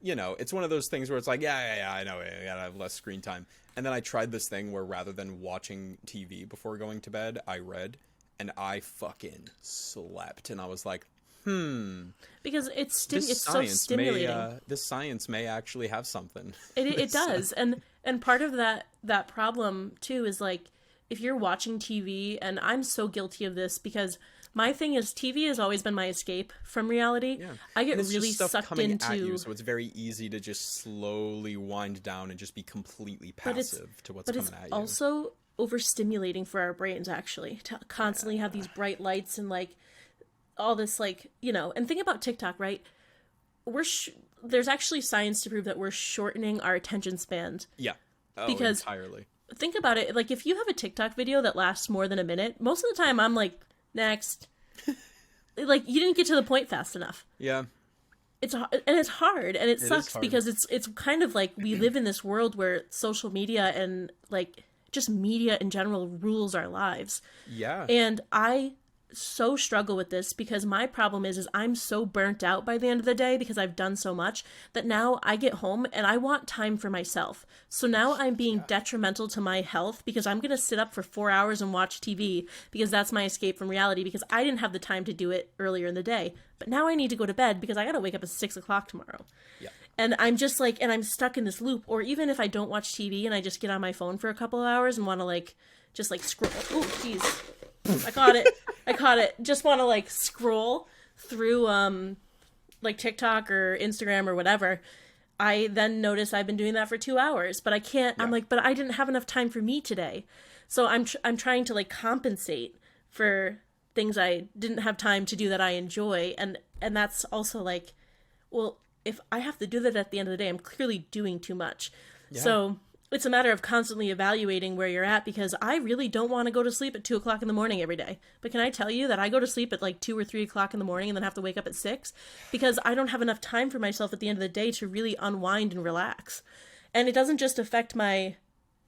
you know, it's one of those things where it's like, yeah, I know, I gotta have less screen time. And then I tried this thing where rather than watching TV before going to bed, I read, and I fucking slept. And I was like, because it's so stimulating. This science may actually have something. It does. And part of that problem, too, is like, if you're watching TV, and I'm so guilty of this because my thing is TV has always been my escape from reality. Yeah. I get really sucked into at you, so it's very easy to just slowly wind down and just be completely passive to what's coming at you. But it's also overstimulating for our brains, actually, to constantly have these bright lights and like all this, like, you know. And think about TikTok, right? There's actually science to prove that we're shortening our attention spans. Yeah. Because entirely. Think about it. Like, if you have a TikTok video that lasts more than a minute, most of the time I'm like, next. Like, you didn't get to the point fast enough. Yeah. It's hard, and it sucks because it's kind of like we live in this world where social media and like just media in general rules our lives. Yeah. And I so struggle with this because my problem is I'm so burnt out by the end of the day because I've done so much that now I get home and I want time for myself. So now I'm being detrimental to my health because I'm going to sit up for 4 hours and watch TV because that's my escape from reality because I didn't have the time to do it earlier in the day. But now I need to go to bed because I got to wake up at 6 o'clock tomorrow. Yeah. And I'm just like, and I'm stuck in this loop. Or even if I don't watch TV and I just get on my phone for a couple of hours and want to like, just like scroll. Oh, jeez. I caught it. Just want to like scroll through like TikTok or Instagram or whatever. I then notice I've been doing that for 2 hours, but I can't. Yeah. I'm like, but I didn't have enough time for me today. So I'm trying to like compensate for things I didn't have time to do that I enjoy, and that's also like, well, if I have to do that at the end of the day, I'm clearly doing too much. Yeah. So it's a matter of constantly evaluating where you're at because I really don't want to go to sleep at 2 o'clock in the morning every day. But can I tell you that I go to sleep at like 2 or 3 o'clock in the morning and then have to wake up at 6 because I don't have enough time for myself at the end of the day to really unwind and relax. And it doesn't just affect my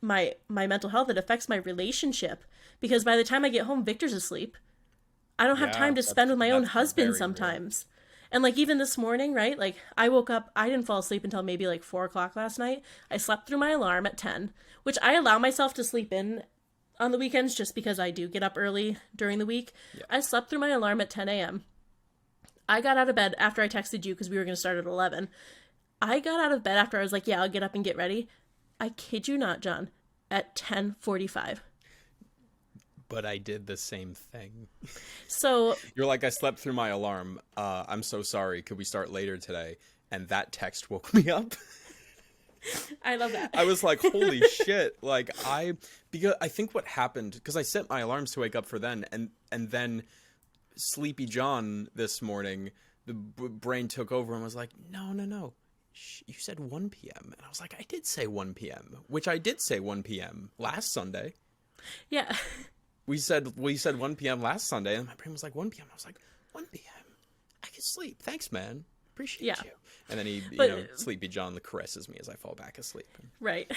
mental health, it affects my relationship because by the time I get home, Victor's asleep. I don't have time to spend with my own husband sometimes. Real. And, like, even this morning, right, like, I woke up, I didn't fall asleep until maybe, like, 4 o'clock last night. I slept through my alarm at 10, which I allow myself to sleep in on the weekends just because I do get up early during the week. Yeah. I slept through my alarm at 10 a.m. I got out of bed after I texted you because we were going to start at 11. I got out of bed after I was like, yeah, I'll get up and get ready. I kid you not, John, at 10:45. But I did the same thing. So you're like, I slept through my alarm. I'm so sorry. Could we start later today? And that text woke me up. I love that. I was like, holy shit. Like because I think what happened, because I set my alarms to wake up for then, and then Sleepy John this morning, the brain took over and was like, no. You said 1 p.m. And I was like, I did say 1 p.m., which I did say 1 p.m. last Sunday. Yeah. We said 1 p.m. last Sunday, and my brain was like, 1 p.m. I was like, 1 p.m. I can sleep. Thanks, man. Appreciate you. And then he, Sleepy John caresses me as I fall back asleep. Right.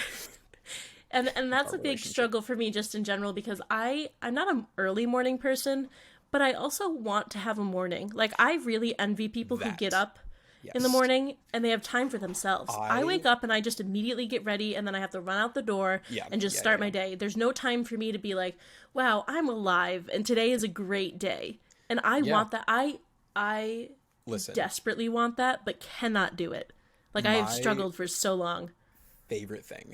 And that's a big struggle for me just in general because I'm not an early morning person, but I also want to have a morning. Like, I really envy people who get up in the morning and they have time for themselves. I wake up and I just immediately get ready and then I have to run out the door and just start my day. There's no time for me to be like, wow, I'm alive and today is a great day. And I want that. I desperately want that, but cannot do it. Like, I have struggled for so long.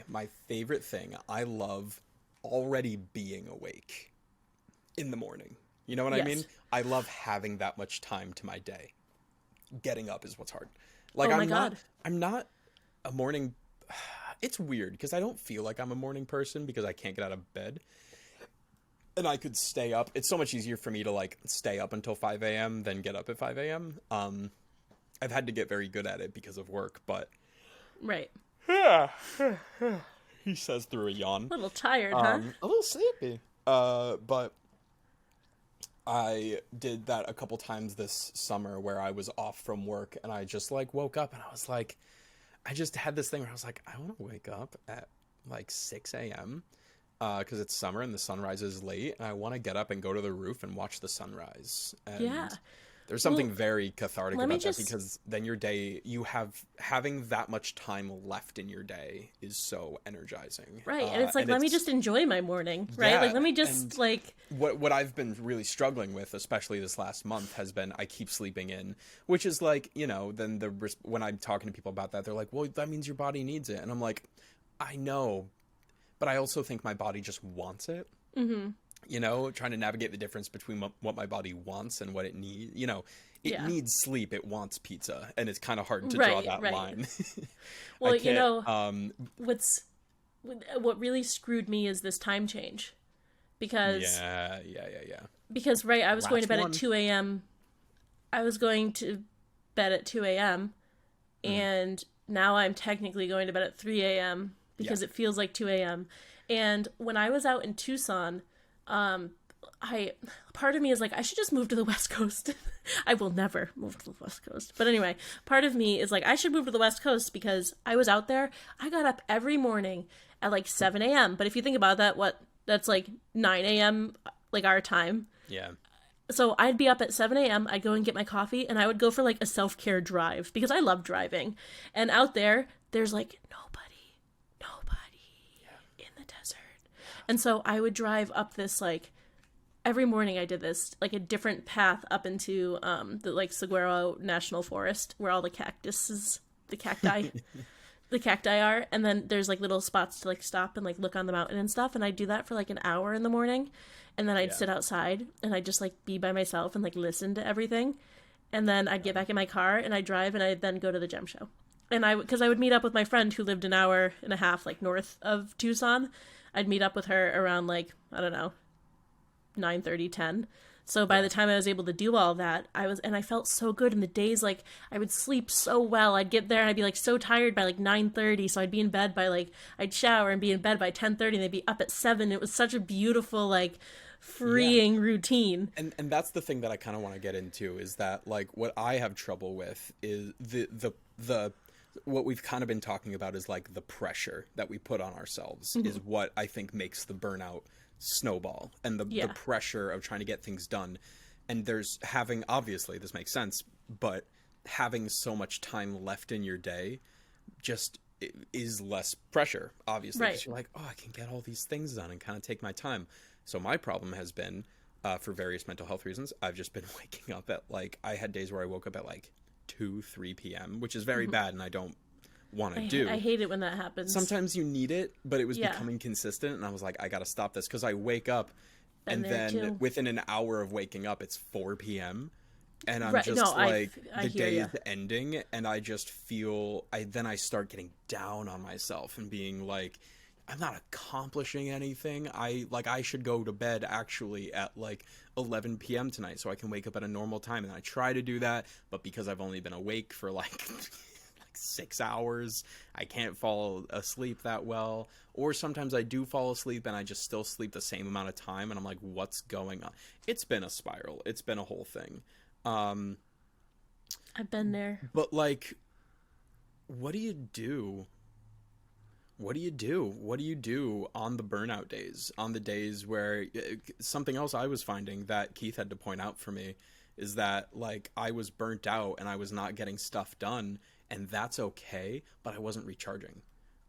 My favorite thing, I love already being awake in the morning. You know what I mean? I love having that much time to my day. Getting up is what's hard. Like, Oh my God. I'm not a morning. It's weird because I don't feel like I'm a morning person because I can't get out of bed. And I could stay up. It's so much easier for me to like stay up until 5 a.m. than get up at 5 a.m. I've had to get very good at it because of work, but Right. he says through a yawn. A little tired, huh? A little sleepy. But I did that a couple times this summer where I was off from work and I just like woke up and I was like, I just had this thing where I was like, I want to wake up at like 6 a.m. Because it's summer and the sun rises late and I want to get up and go to the roof and watch the sunrise. And there's something very cathartic about that because then your day, having that much time left in your day is so energizing. Right. And it's like, let me just enjoy my morning, right? Yeah, like, let me just like... What I've been really struggling with, especially this last month, has been I keep sleeping in, which is like, you know, then when I'm talking to people about that, they're like, well, that means your body needs it. And I'm like, I know, but I also think my body just wants it. Mm-hmm. You know, trying to navigate the difference between what my body wants and what it needs. You know, it needs sleep. It wants pizza. And it's kind of hard to draw that line. Well, you know, what really screwed me is this time change. Because... Yeah. Because, right, I was going to bed at 2 a.m. I was going to bed at 2 a.m. And now I'm technically going to bed at 3 a.m. because it feels like 2 a.m. And when I was out in Tucson... part of me is like, I should just move to the West Coast. I will never move to the West Coast. But anyway, part of me is like, I should move to the West Coast because I was out there. I got up every morning at like 7 a.m. But if you think about that, that's like 9 a.m. like our time. Yeah. So I'd be up at 7 a.m. I'd go and get my coffee and I would go for like a self-care drive because I love driving. And out there's like nobody in the desert. And so I would drive up this, like, every morning I did this, like, a different path up into the, like, Saguaro National Forest, where all the cacti are. And then there's, like, little spots to, like, stop and, like, look on the mountain and stuff. And I'd do that for, like, an hour in the morning. And then I'd sit outside and I'd just, like, be by myself and, like, listen to everything. And then I'd get back in my car and I'd drive and I'd then go to the gem show. And because I would meet up with my friend who lived an hour and a half, like, north of Tucson. I'd meet up with her around, like, I don't know, 9:30, 10. So by the time I was able to do all that, I felt so good. In the days, like, I would sleep so well. I'd get there and I'd be, like, so tired by, like, 9:30. So I'd be in bed by, like, I'd shower and be in bed by 10:30 and they'd be up at 7. It was such a beautiful, like, freeing routine. And that's the thing that I kind of want to get into is that, like, what I have trouble with is the what we've kind of been talking about is like the pressure that we put on ourselves is what I think makes the burnout snowball and the pressure of trying to get things done. And there's obviously this makes sense, but having so much time left in your day just is less pressure, obviously. Because you're like, oh, I can get all these things done and kind of take my time. So my problem has been, for various mental health reasons, I've just been waking up at like, I had days where I woke up at like 2-3 p.m., which is very bad and I don't want to do. I hate it when that happens. Sometimes you need it, but it was becoming consistent and I was like, I gotta stop this because I wake up and then within an hour of waking up it's 4 p.m. and I'm the day is ending and I just feel then I start getting down on myself and being like, I'm not accomplishing anything. I should go to bed actually at like 11 p.m. tonight so I can wake up at a normal time. And I try to do that, but because I've only been awake for like 6 hours, I can't fall asleep that well. Or sometimes I do fall asleep and I just still sleep the same amount of time. And I'm like, what's going on? It's been a spiral. It's been a whole thing. I've been there. But like, what do you do? What do you do? What do you do on the burnout days? On the days where something else I was finding that Keith had to point out for me is that like I was burnt out and I was not getting stuff done, and that's okay, but I wasn't recharging.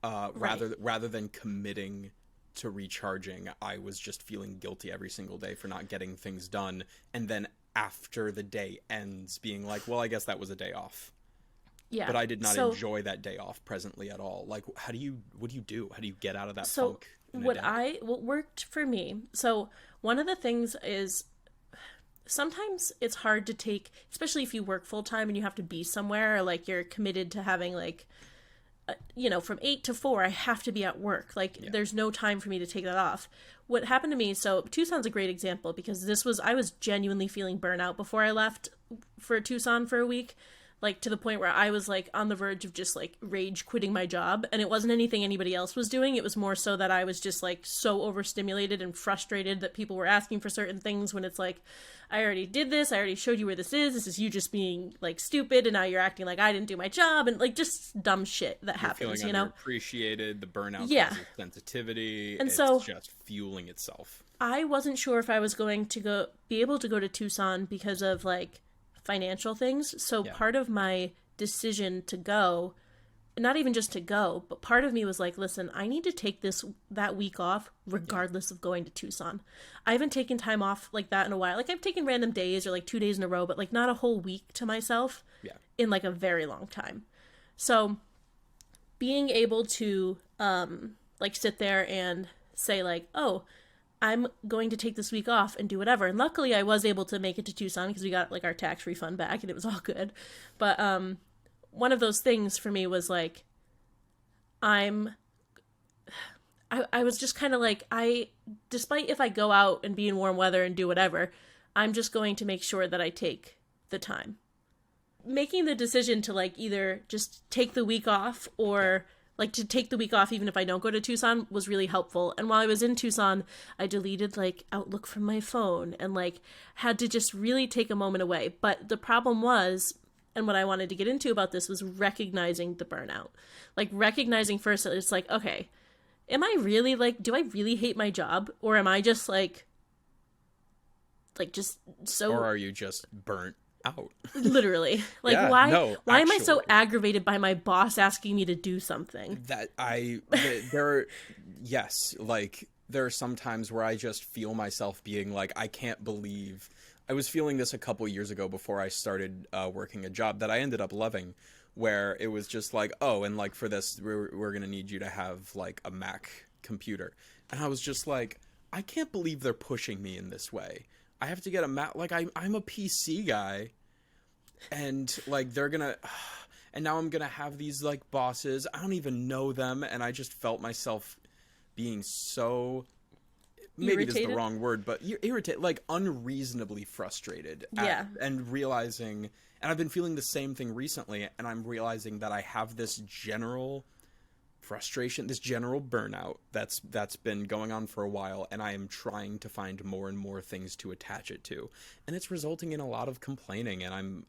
Rather than committing to recharging, I was just feeling guilty every single day for not getting things done, and then after the day ends being like, well, I guess that was a day off. Yeah. But I did not So, enjoy that day off presently at all. Like, what do you do? How do you get out of that so funk in a day? what worked for me. So one of the things is sometimes it's hard to take, especially if you work full time and you have to be somewhere, or like you're committed to having like from 8 to 4 I have to be at work. Like there's no time for me to take that off. What happened to me, so Tucson's a great example because I was genuinely feeling burnout before I left for Tucson for a week, like to the point where I was like on the verge of just like rage quitting my job, and it wasn't anything anybody else was doing. It was more so that I was just like so overstimulated and frustrated that people were asking for certain things when it's like, I already did this, I already showed you where this is you just being like stupid, and now you're acting like I didn't do my job, and like just dumb shit that happens, Feeling underappreciated, the burnout Yeah. causes sensitivity, And it's so just fueling itself. I wasn't sure if I was going to be able to go to Tucson because of like financial things. So Yeah. part of my decision to go, not even just to go, but part of me was like, listen, I need to take that week off regardless of going to Tucson. I haven't taken time off like that in a while. Like I've taken random days or like 2 days in a row, but like not a whole week to myself in like a very long time. So being able to like sit there and say like, oh, I'm going to take this week off and do whatever. And luckily I was able to make it to Tucson because we got like our tax refund back and it was all good. But one of those things for me was like, I was just kind of like, despite if I go out and be in warm weather and do whatever, I'm just going to make sure that I take the time. Making the decision to like either just take the week off or like to take the week off even if I don't go to Tucson was really helpful. And while I was in Tucson, I deleted like Outlook from my phone and like had to just really take a moment away. But the problem was, and what I wanted to get into about this was recognizing the burnout. Like recognizing first that it's like, okay, am I really like, do I really hate my job? Or am I just like just so... Or are you just burnt out? Literally. Like Yeah, why no, why am I so actually. aggravated by my boss asking me to do something? Yes, like there are some times where I just feel myself being like, I can't believe I was feeling this a couple years ago before I started working a job that I ended up loving, where it was just like, oh, and like for this, we're going to need you to have like a Mac computer. And I was just like, I can't believe they're pushing me in this way. I have to get a Mac. Like I'm a PC guy, and like they're going to, and now I'm going to have these like bosses. I don't even know them. And I just felt myself being so, maybe this is the wrong word, but irritated, like unreasonably frustrated. And realizing, and I've been feeling the same thing recently, and I'm realizing that I have this general frustration, this general burnout that's been going on for a while, and I am trying to find more and more things to attach it to. And it's resulting in a lot of complaining, and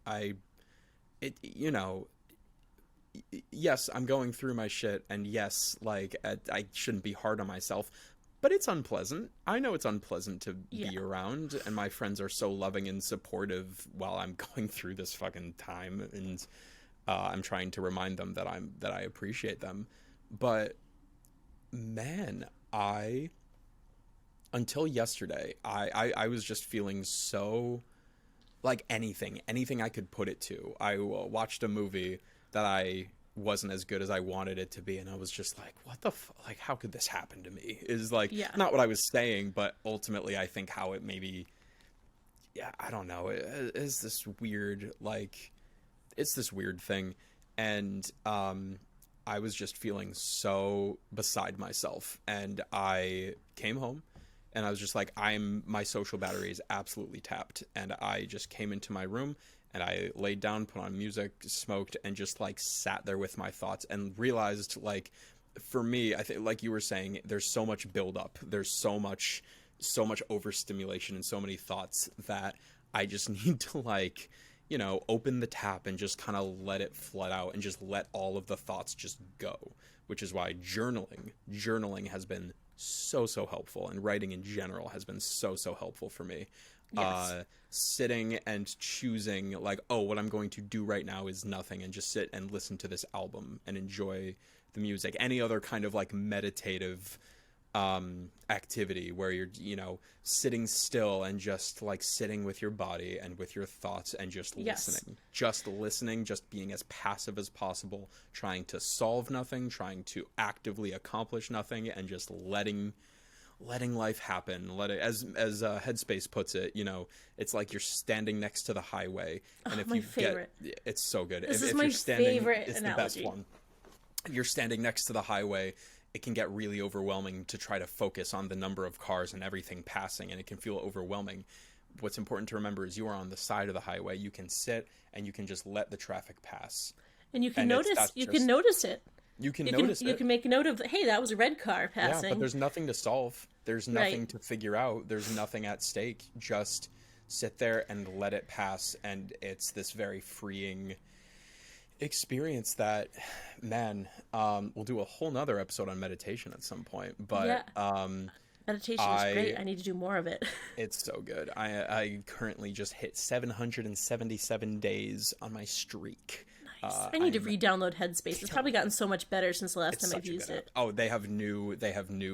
yes, I'm going through my shit, and yes, like I shouldn't be hard on myself, but it's unpleasant. I know it's unpleasant to be around, and my friends are so loving and supportive while I'm going through this fucking time, and I'm trying to remind them that I appreciate them. But man, until yesterday, I was just feeling so like anything I could put it to. I watched a movie that I wasn't as good as I wanted it to be, and I was just like, what the like, how could this happen to me? Is like not what I was saying, but ultimately I think how it maybe, I don't know, it is this weird, like, it's this weird thing. And I was just feeling so beside myself, and I came home and I was just like, my social battery is absolutely tapped. And I just came into my room and I laid down, put on music, smoked, and just like sat there with my thoughts and realized, like, for me, I think, like you were saying, there's so much buildup. There's so much overstimulation and so many thoughts that I just need to, like, open the tap and just kind of let it flood out and just let all of the thoughts just go, which is why journaling has been so helpful, and writing in general has been so helpful for me. Yes. Sitting and choosing, like, oh, what I'm going to do right now is nothing, and just sit and listen to this album and enjoy the music. Any other kind of like meditative activity where you're, sitting still and just like sitting with your body and with your thoughts and just listening, just being as passive as possible, trying to solve nothing, trying to actively accomplish nothing, and just letting life happen. Let it, as Headspace puts it, it's like you're standing next to the highway, and if you favorite. it's so good. This if is my you're standing, favorite it's analogy. the best one. You're standing next to the highway. It can get really overwhelming to try to focus on the number of cars and everything passing, and it can feel overwhelming. What's important to remember is you are on the side of the highway. You can sit and you can just let the traffic pass. And you can notice it. You can notice it. You can make a note of, hey, that was a red car passing. Yeah, but there's nothing to solve. There's nothing to figure out. There's nothing at stake. Just sit there and let it pass, and it's this very freeing experience that, man, we'll do a whole nother episode on meditation at some point, but meditation is great. I need to do more of it. It's so good. I currently just hit 777 days on my streak. Nice. I need to re-download Headspace. It's probably gotten so much better since the last time I've used it. Oh, they have new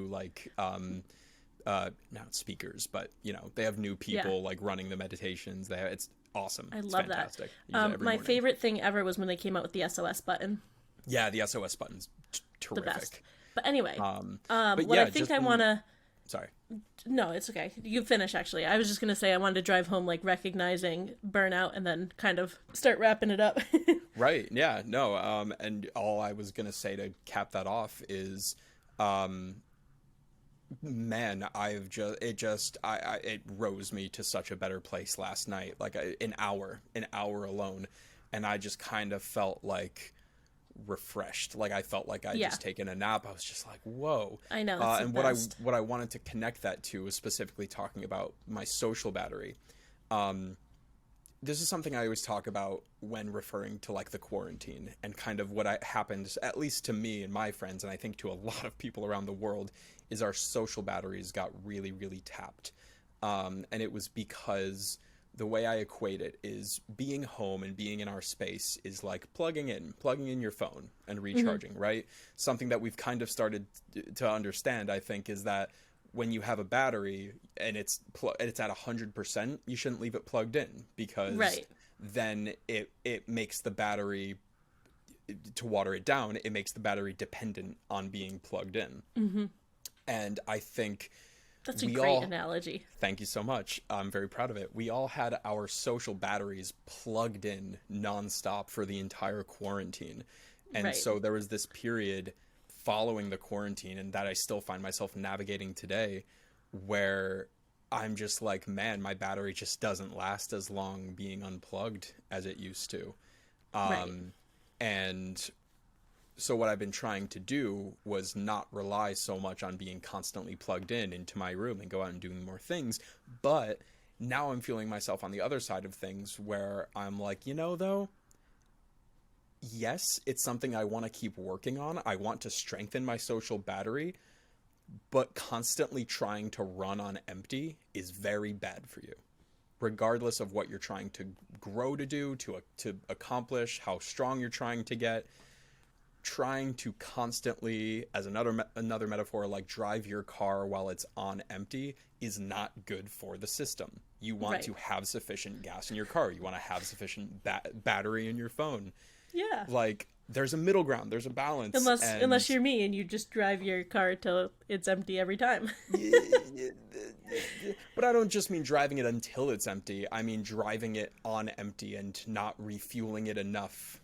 like not speakers, but they have new people like running the meditations. It's awesome. I love fantastic. That. My favorite thing ever was when they came out with the SOS button. Yeah, the SOS button's terrific. The best. But anyway, but what I think I want to... Sorry. No, it's okay. You finish, actually. I was just going to say I wanted to drive home, like, recognizing burnout and then kind of start wrapping it up. Right. Yeah. No. And all I was going to say to cap that off is, man, it rose me to such a better place last night, like an hour alone. And I just kind of felt like refreshed. Like I felt like I'd just taken a nap. I was just like, whoa. I know. And what I wanted to connect that to was specifically talking about my social battery. This is something I always talk about when referring to like the quarantine and kind of what happened, at least to me and my friends, and I think to a lot of people around the world, is our social batteries got really, really tapped. And it was because the way I equate it is being home and being in our space is like plugging in your phone and recharging, right? Something that we've kind of started to understand, I think, is that when you have a battery and it's at 100%, you shouldn't leave it plugged in, because then it makes the battery, to water it down, it makes the battery dependent on being plugged in. And I think that's a great analogy. Thank you so much. I'm very proud of it. We all had our social batteries plugged in nonstop for the entire quarantine. And so there was this period following the quarantine, and that I still find myself navigating today, where I'm just like, man, my battery just doesn't last as long being unplugged as it used to. And so what I've been trying to do was not rely so much on being constantly plugged into my room and go out and doing more things. But now I'm feeling myself on the other side of things, where I'm like, though, yes, it's something I want to keep working on. I want to strengthen my social battery, but constantly trying to run on empty is very bad for you, regardless of what you're trying to grow to do, to accomplish, how strong you're trying to get. Trying to constantly, as another metaphor, like drive your car while it's on empty is not good for the system. You want to have sufficient gas in your car. You want to have sufficient battery in your phone. Yeah. Like, there's a middle ground. There's a balance. Unless you're me and you just drive your car till it's empty every time. But I don't just mean driving it until it's empty. I mean driving it on empty and not refueling it enough.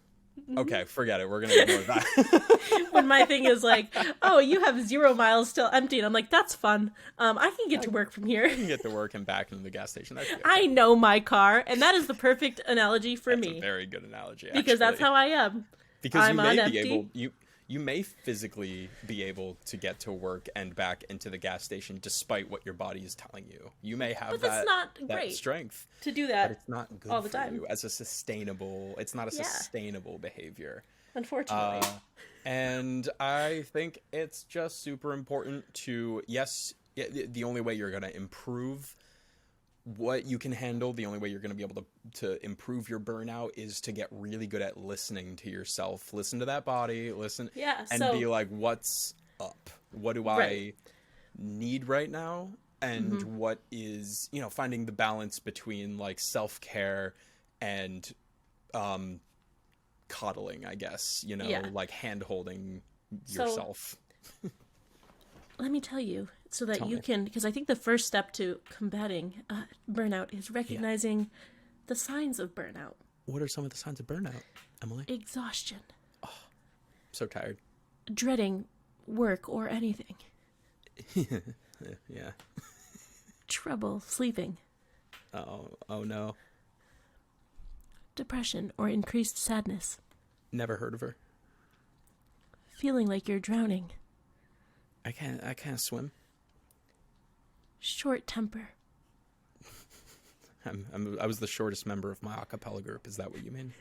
Okay, forget it. We're going to ignore that. When my thing is like, oh, you have 0 miles still empty. And I'm like, that's fun. I can get to work from here. You can get to work and back into the gas station. That's good. I know my car. And that is the perfect analogy for me. That's a very good analogy, actually. Because that's how I am. Because you may physically be able to get to work and back into the gas station despite what your body is telling you. You may have that strength to do that. But it's not good all the for time. you as it's not a sustainable behavior. Unfortunately. And I think it's just super important to, the only way you're going to improve what you can handle, the only way you're going to be able to improve your burnout is to get really good at listening to yourself. Listen to that body, be like, what's up? What do I need right now, and what is, finding the balance between like self-care and coddling, I guess, like hand-holding yourself. Let me tell you, so that you can, because I think the first step to combating burnout is recognizing the signs of burnout. What are some of the signs of burnout, Emily? Exhaustion. Oh, so tired. Dreading work or anything. Yeah. Trouble sleeping. Oh no. Depression or increased sadness. Never heard of her. Feeling like you're drowning. I can't swim. Short temper. I was the shortest member of my a cappella group. Is that what you mean?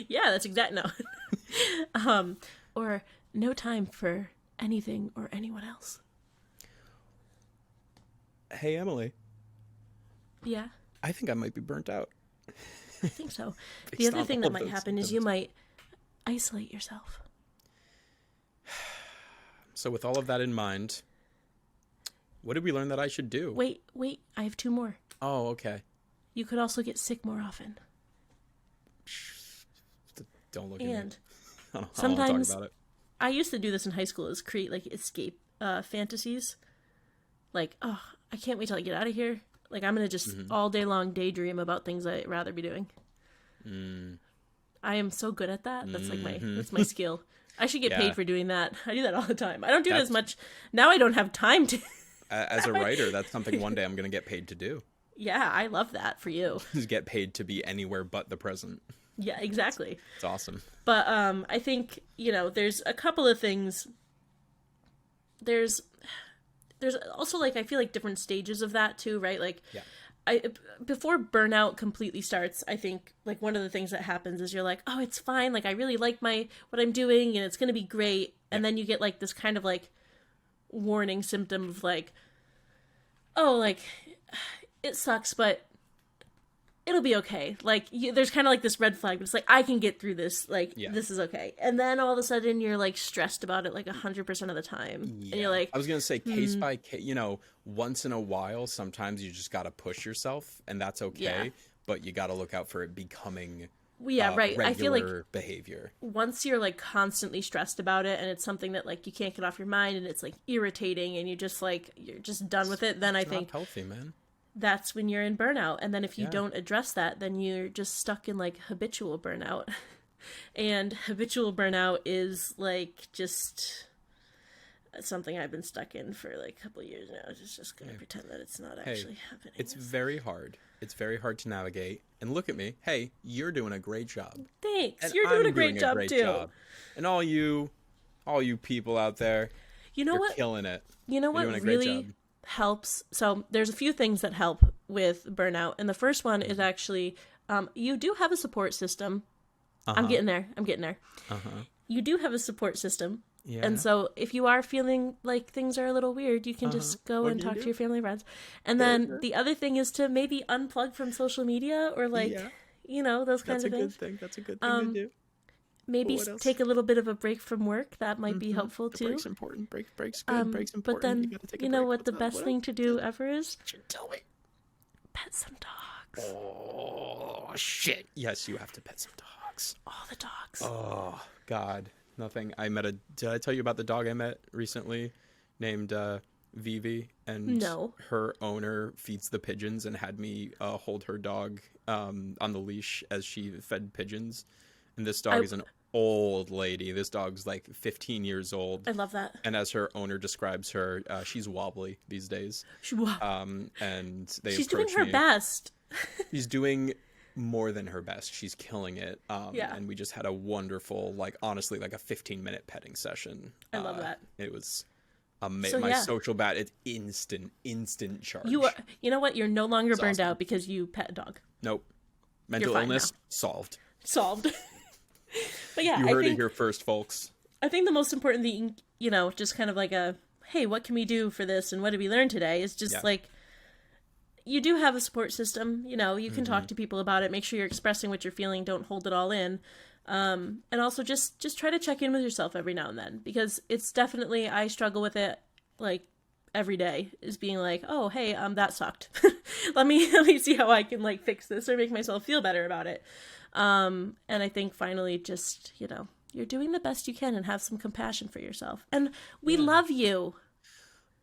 Yeah, that's exact. No. Or no time for anything or anyone else. Hey, Emily. Yeah. I think I might be burnt out. I think so. The other thing that might happen is you might isolate yourself. So with all of that in mind, what did we learn that I should do? Wait, I have 2 more. Oh, okay. You could also get sick more often. Don't look at me. And I don't sometimes want to talk about it. I used to do this in high school, is create like escape fantasies. Like, oh, I can't wait till I get out of here. Like, I'm going to just all day long daydream about things I'd rather be doing. I am so good at that. That's like that's my skill. I should get paid for doing that. I do that all the time. I don't do it as much. Now I don't have time to. As a writer, that's something one day I'm going to get paid to do. Yeah, I love that for you. Is get paid to be anywhere but the present. Yeah, exactly. It's awesome. But I think, there's a couple of things. There's also, like, I feel like different stages of that too, right? Like, before burnout completely starts, I think, like, one of the things that happens is you're like, oh, it's fine. Like, I really like what I'm doing and it's going to be great. And then you get, like, this kind of, like, warning symptom of, like, oh, like, it sucks, but it'll be okay. Like, there's kind of like this red flag, but it's like, I can get through this. Like, this is okay. And then all of a sudden you're like stressed about it like 100% of the time. Yeah. And you're like, I was going to say case by case, once in a while, sometimes you just got to push yourself and that's okay. But you got to look out for it becoming right. Regular I feel like behavior. Once you're like constantly stressed about it and it's something that like you can't get off your mind and it's like irritating and you just like, you're just done with it. Then I think not healthy, man. That's when you're in burnout. And then if you don't address that, then you're just stuck in like habitual burnout. And habitual burnout is like just something I've been stuck in for like a couple of years now. It's just going to pretend that it's not actually happening. It's very hard. It's very hard to navigate. And look at me. Hey, you're doing a great job. Thanks. And you're doing a great job too. And all you people out there, you're killing it. You know what really helps? So there's a few things that help with burnout. And the first one is actually, you do have a support system. I'm getting there. You do have a support system. Yeah. And so if you are feeling like things are a little weird, you can just go and talk to your family and friends. And then the other thing is to maybe unplug from social media or like, those kinds of things. That's a good thing to do. Maybe take a little bit of a break from work. That might be helpful too. Break's important. Break's good. Break's important. But then, you know what the best thing to do ever is? Tell me. Pet some dogs. Oh, shit. Yes, you have to pet some dogs. All the dogs. Oh, God. Nothing. Did I tell you about the dog I met recently named Vivi? And her owner feeds the pigeons and had me hold her dog on the leash as she fed pigeons. And this dog is an old lady. This dog's like 15 years old. I love that. And as her owner describes her, she's wobbly these days. And she's doing her best. She's doing more than her best. She's killing it. And we just had a wonderful, like, honestly, like a 15-minute petting session. I love that. It was my social bat. It's instant charge. You know what? You're no longer burned out because you pet a dog. Nope. Mental illness solved. But yeah, you heard it here first, folks. I think the most important thing, just kind of like hey, what can we do for this and what did we learn today is just like, you do have a support system, you can talk to people about it, make sure you're expressing what you're feeling, don't hold it all in. And also just try to check in with yourself every now and then, because it's definitely, I struggle with it like every day is being like, oh, hey, that sucked. let me see how I can like fix this or make myself feel better about it. And I think finally just, you're doing the best you can and have some compassion for yourself. And we love you.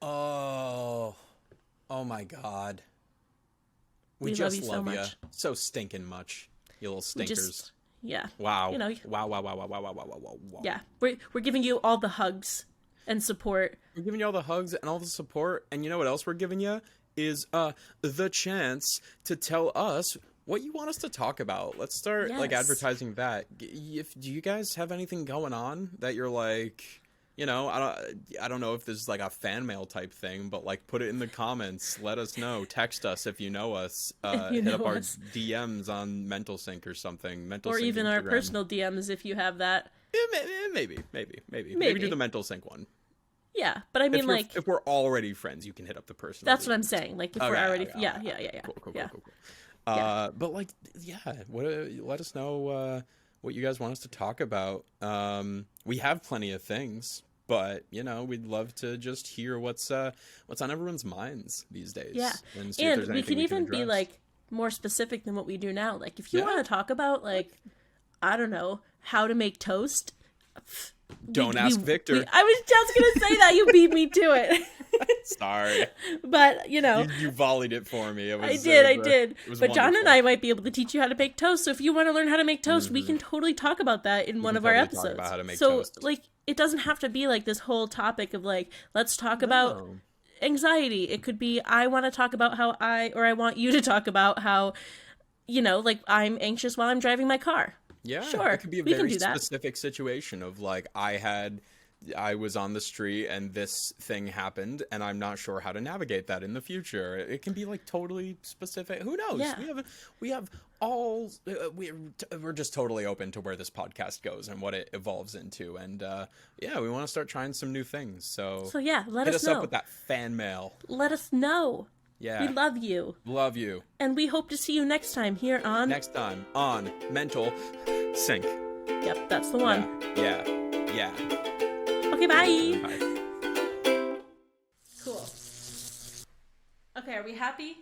Oh my God. We love just you so love you much. So stinking much, you little stinkers. Yeah. Wow. You know. Wow. Yeah. We're giving you all the hugs and support. We're giving you all the hugs and all the support. And you know what else we're giving you? Is the chance to tell us what you want us to talk about. Let's start like advertising that. Do you guys have anything going on that you're like, I don't know if this is like a fan mail type thing, but like put it in the comments. Let us know. Text us if you know us. Hit up our DMs on Mental Sync or something. Or even Instagram. Our personal DMs if you have that. Maybe do the Mental Sync one. Yeah, but I mean, if we're already friends, you can hit up the personal. That's what I'm saying. Like if we're already, yeah. Cool. But like, let us know what you guys want us to talk about. We have plenty of things, but we'd love to just hear what's on everyone's minds these days. Yeah, and we can even be like more specific than what we do now. Like if you want to talk about like, I don't know, how to make toast. Don't ask Victor. I was just gonna say that. You beat me to it. Sorry, but you volleyed it for me. I did. But John and I might be able to teach you how to make toast. So if you want to learn how to make toast, we can totally talk about that in one of our episodes. Talk about how to make toast. Like it doesn't have to be like this whole topic of like let's talk about anxiety. It could be I want to talk about how I want you to talk about how like I'm anxious while I'm driving my car. Yeah, sure. It could be a very specific situation of like I was on the street and this thing happened and I'm not sure how to navigate that in the future. It can be like totally specific. Who knows? Yeah. We're just totally open to where this podcast goes and what it evolves into. And we want to start trying some new things. So yeah, let us know. Hit us up with that fan mail. Let us know. Yeah. We love you. Love you. And we hope to see you next time here on... Mental Sync. Yep, that's the one. Yeah. Okay, bye. Bye. Cool. Okay, are we happy?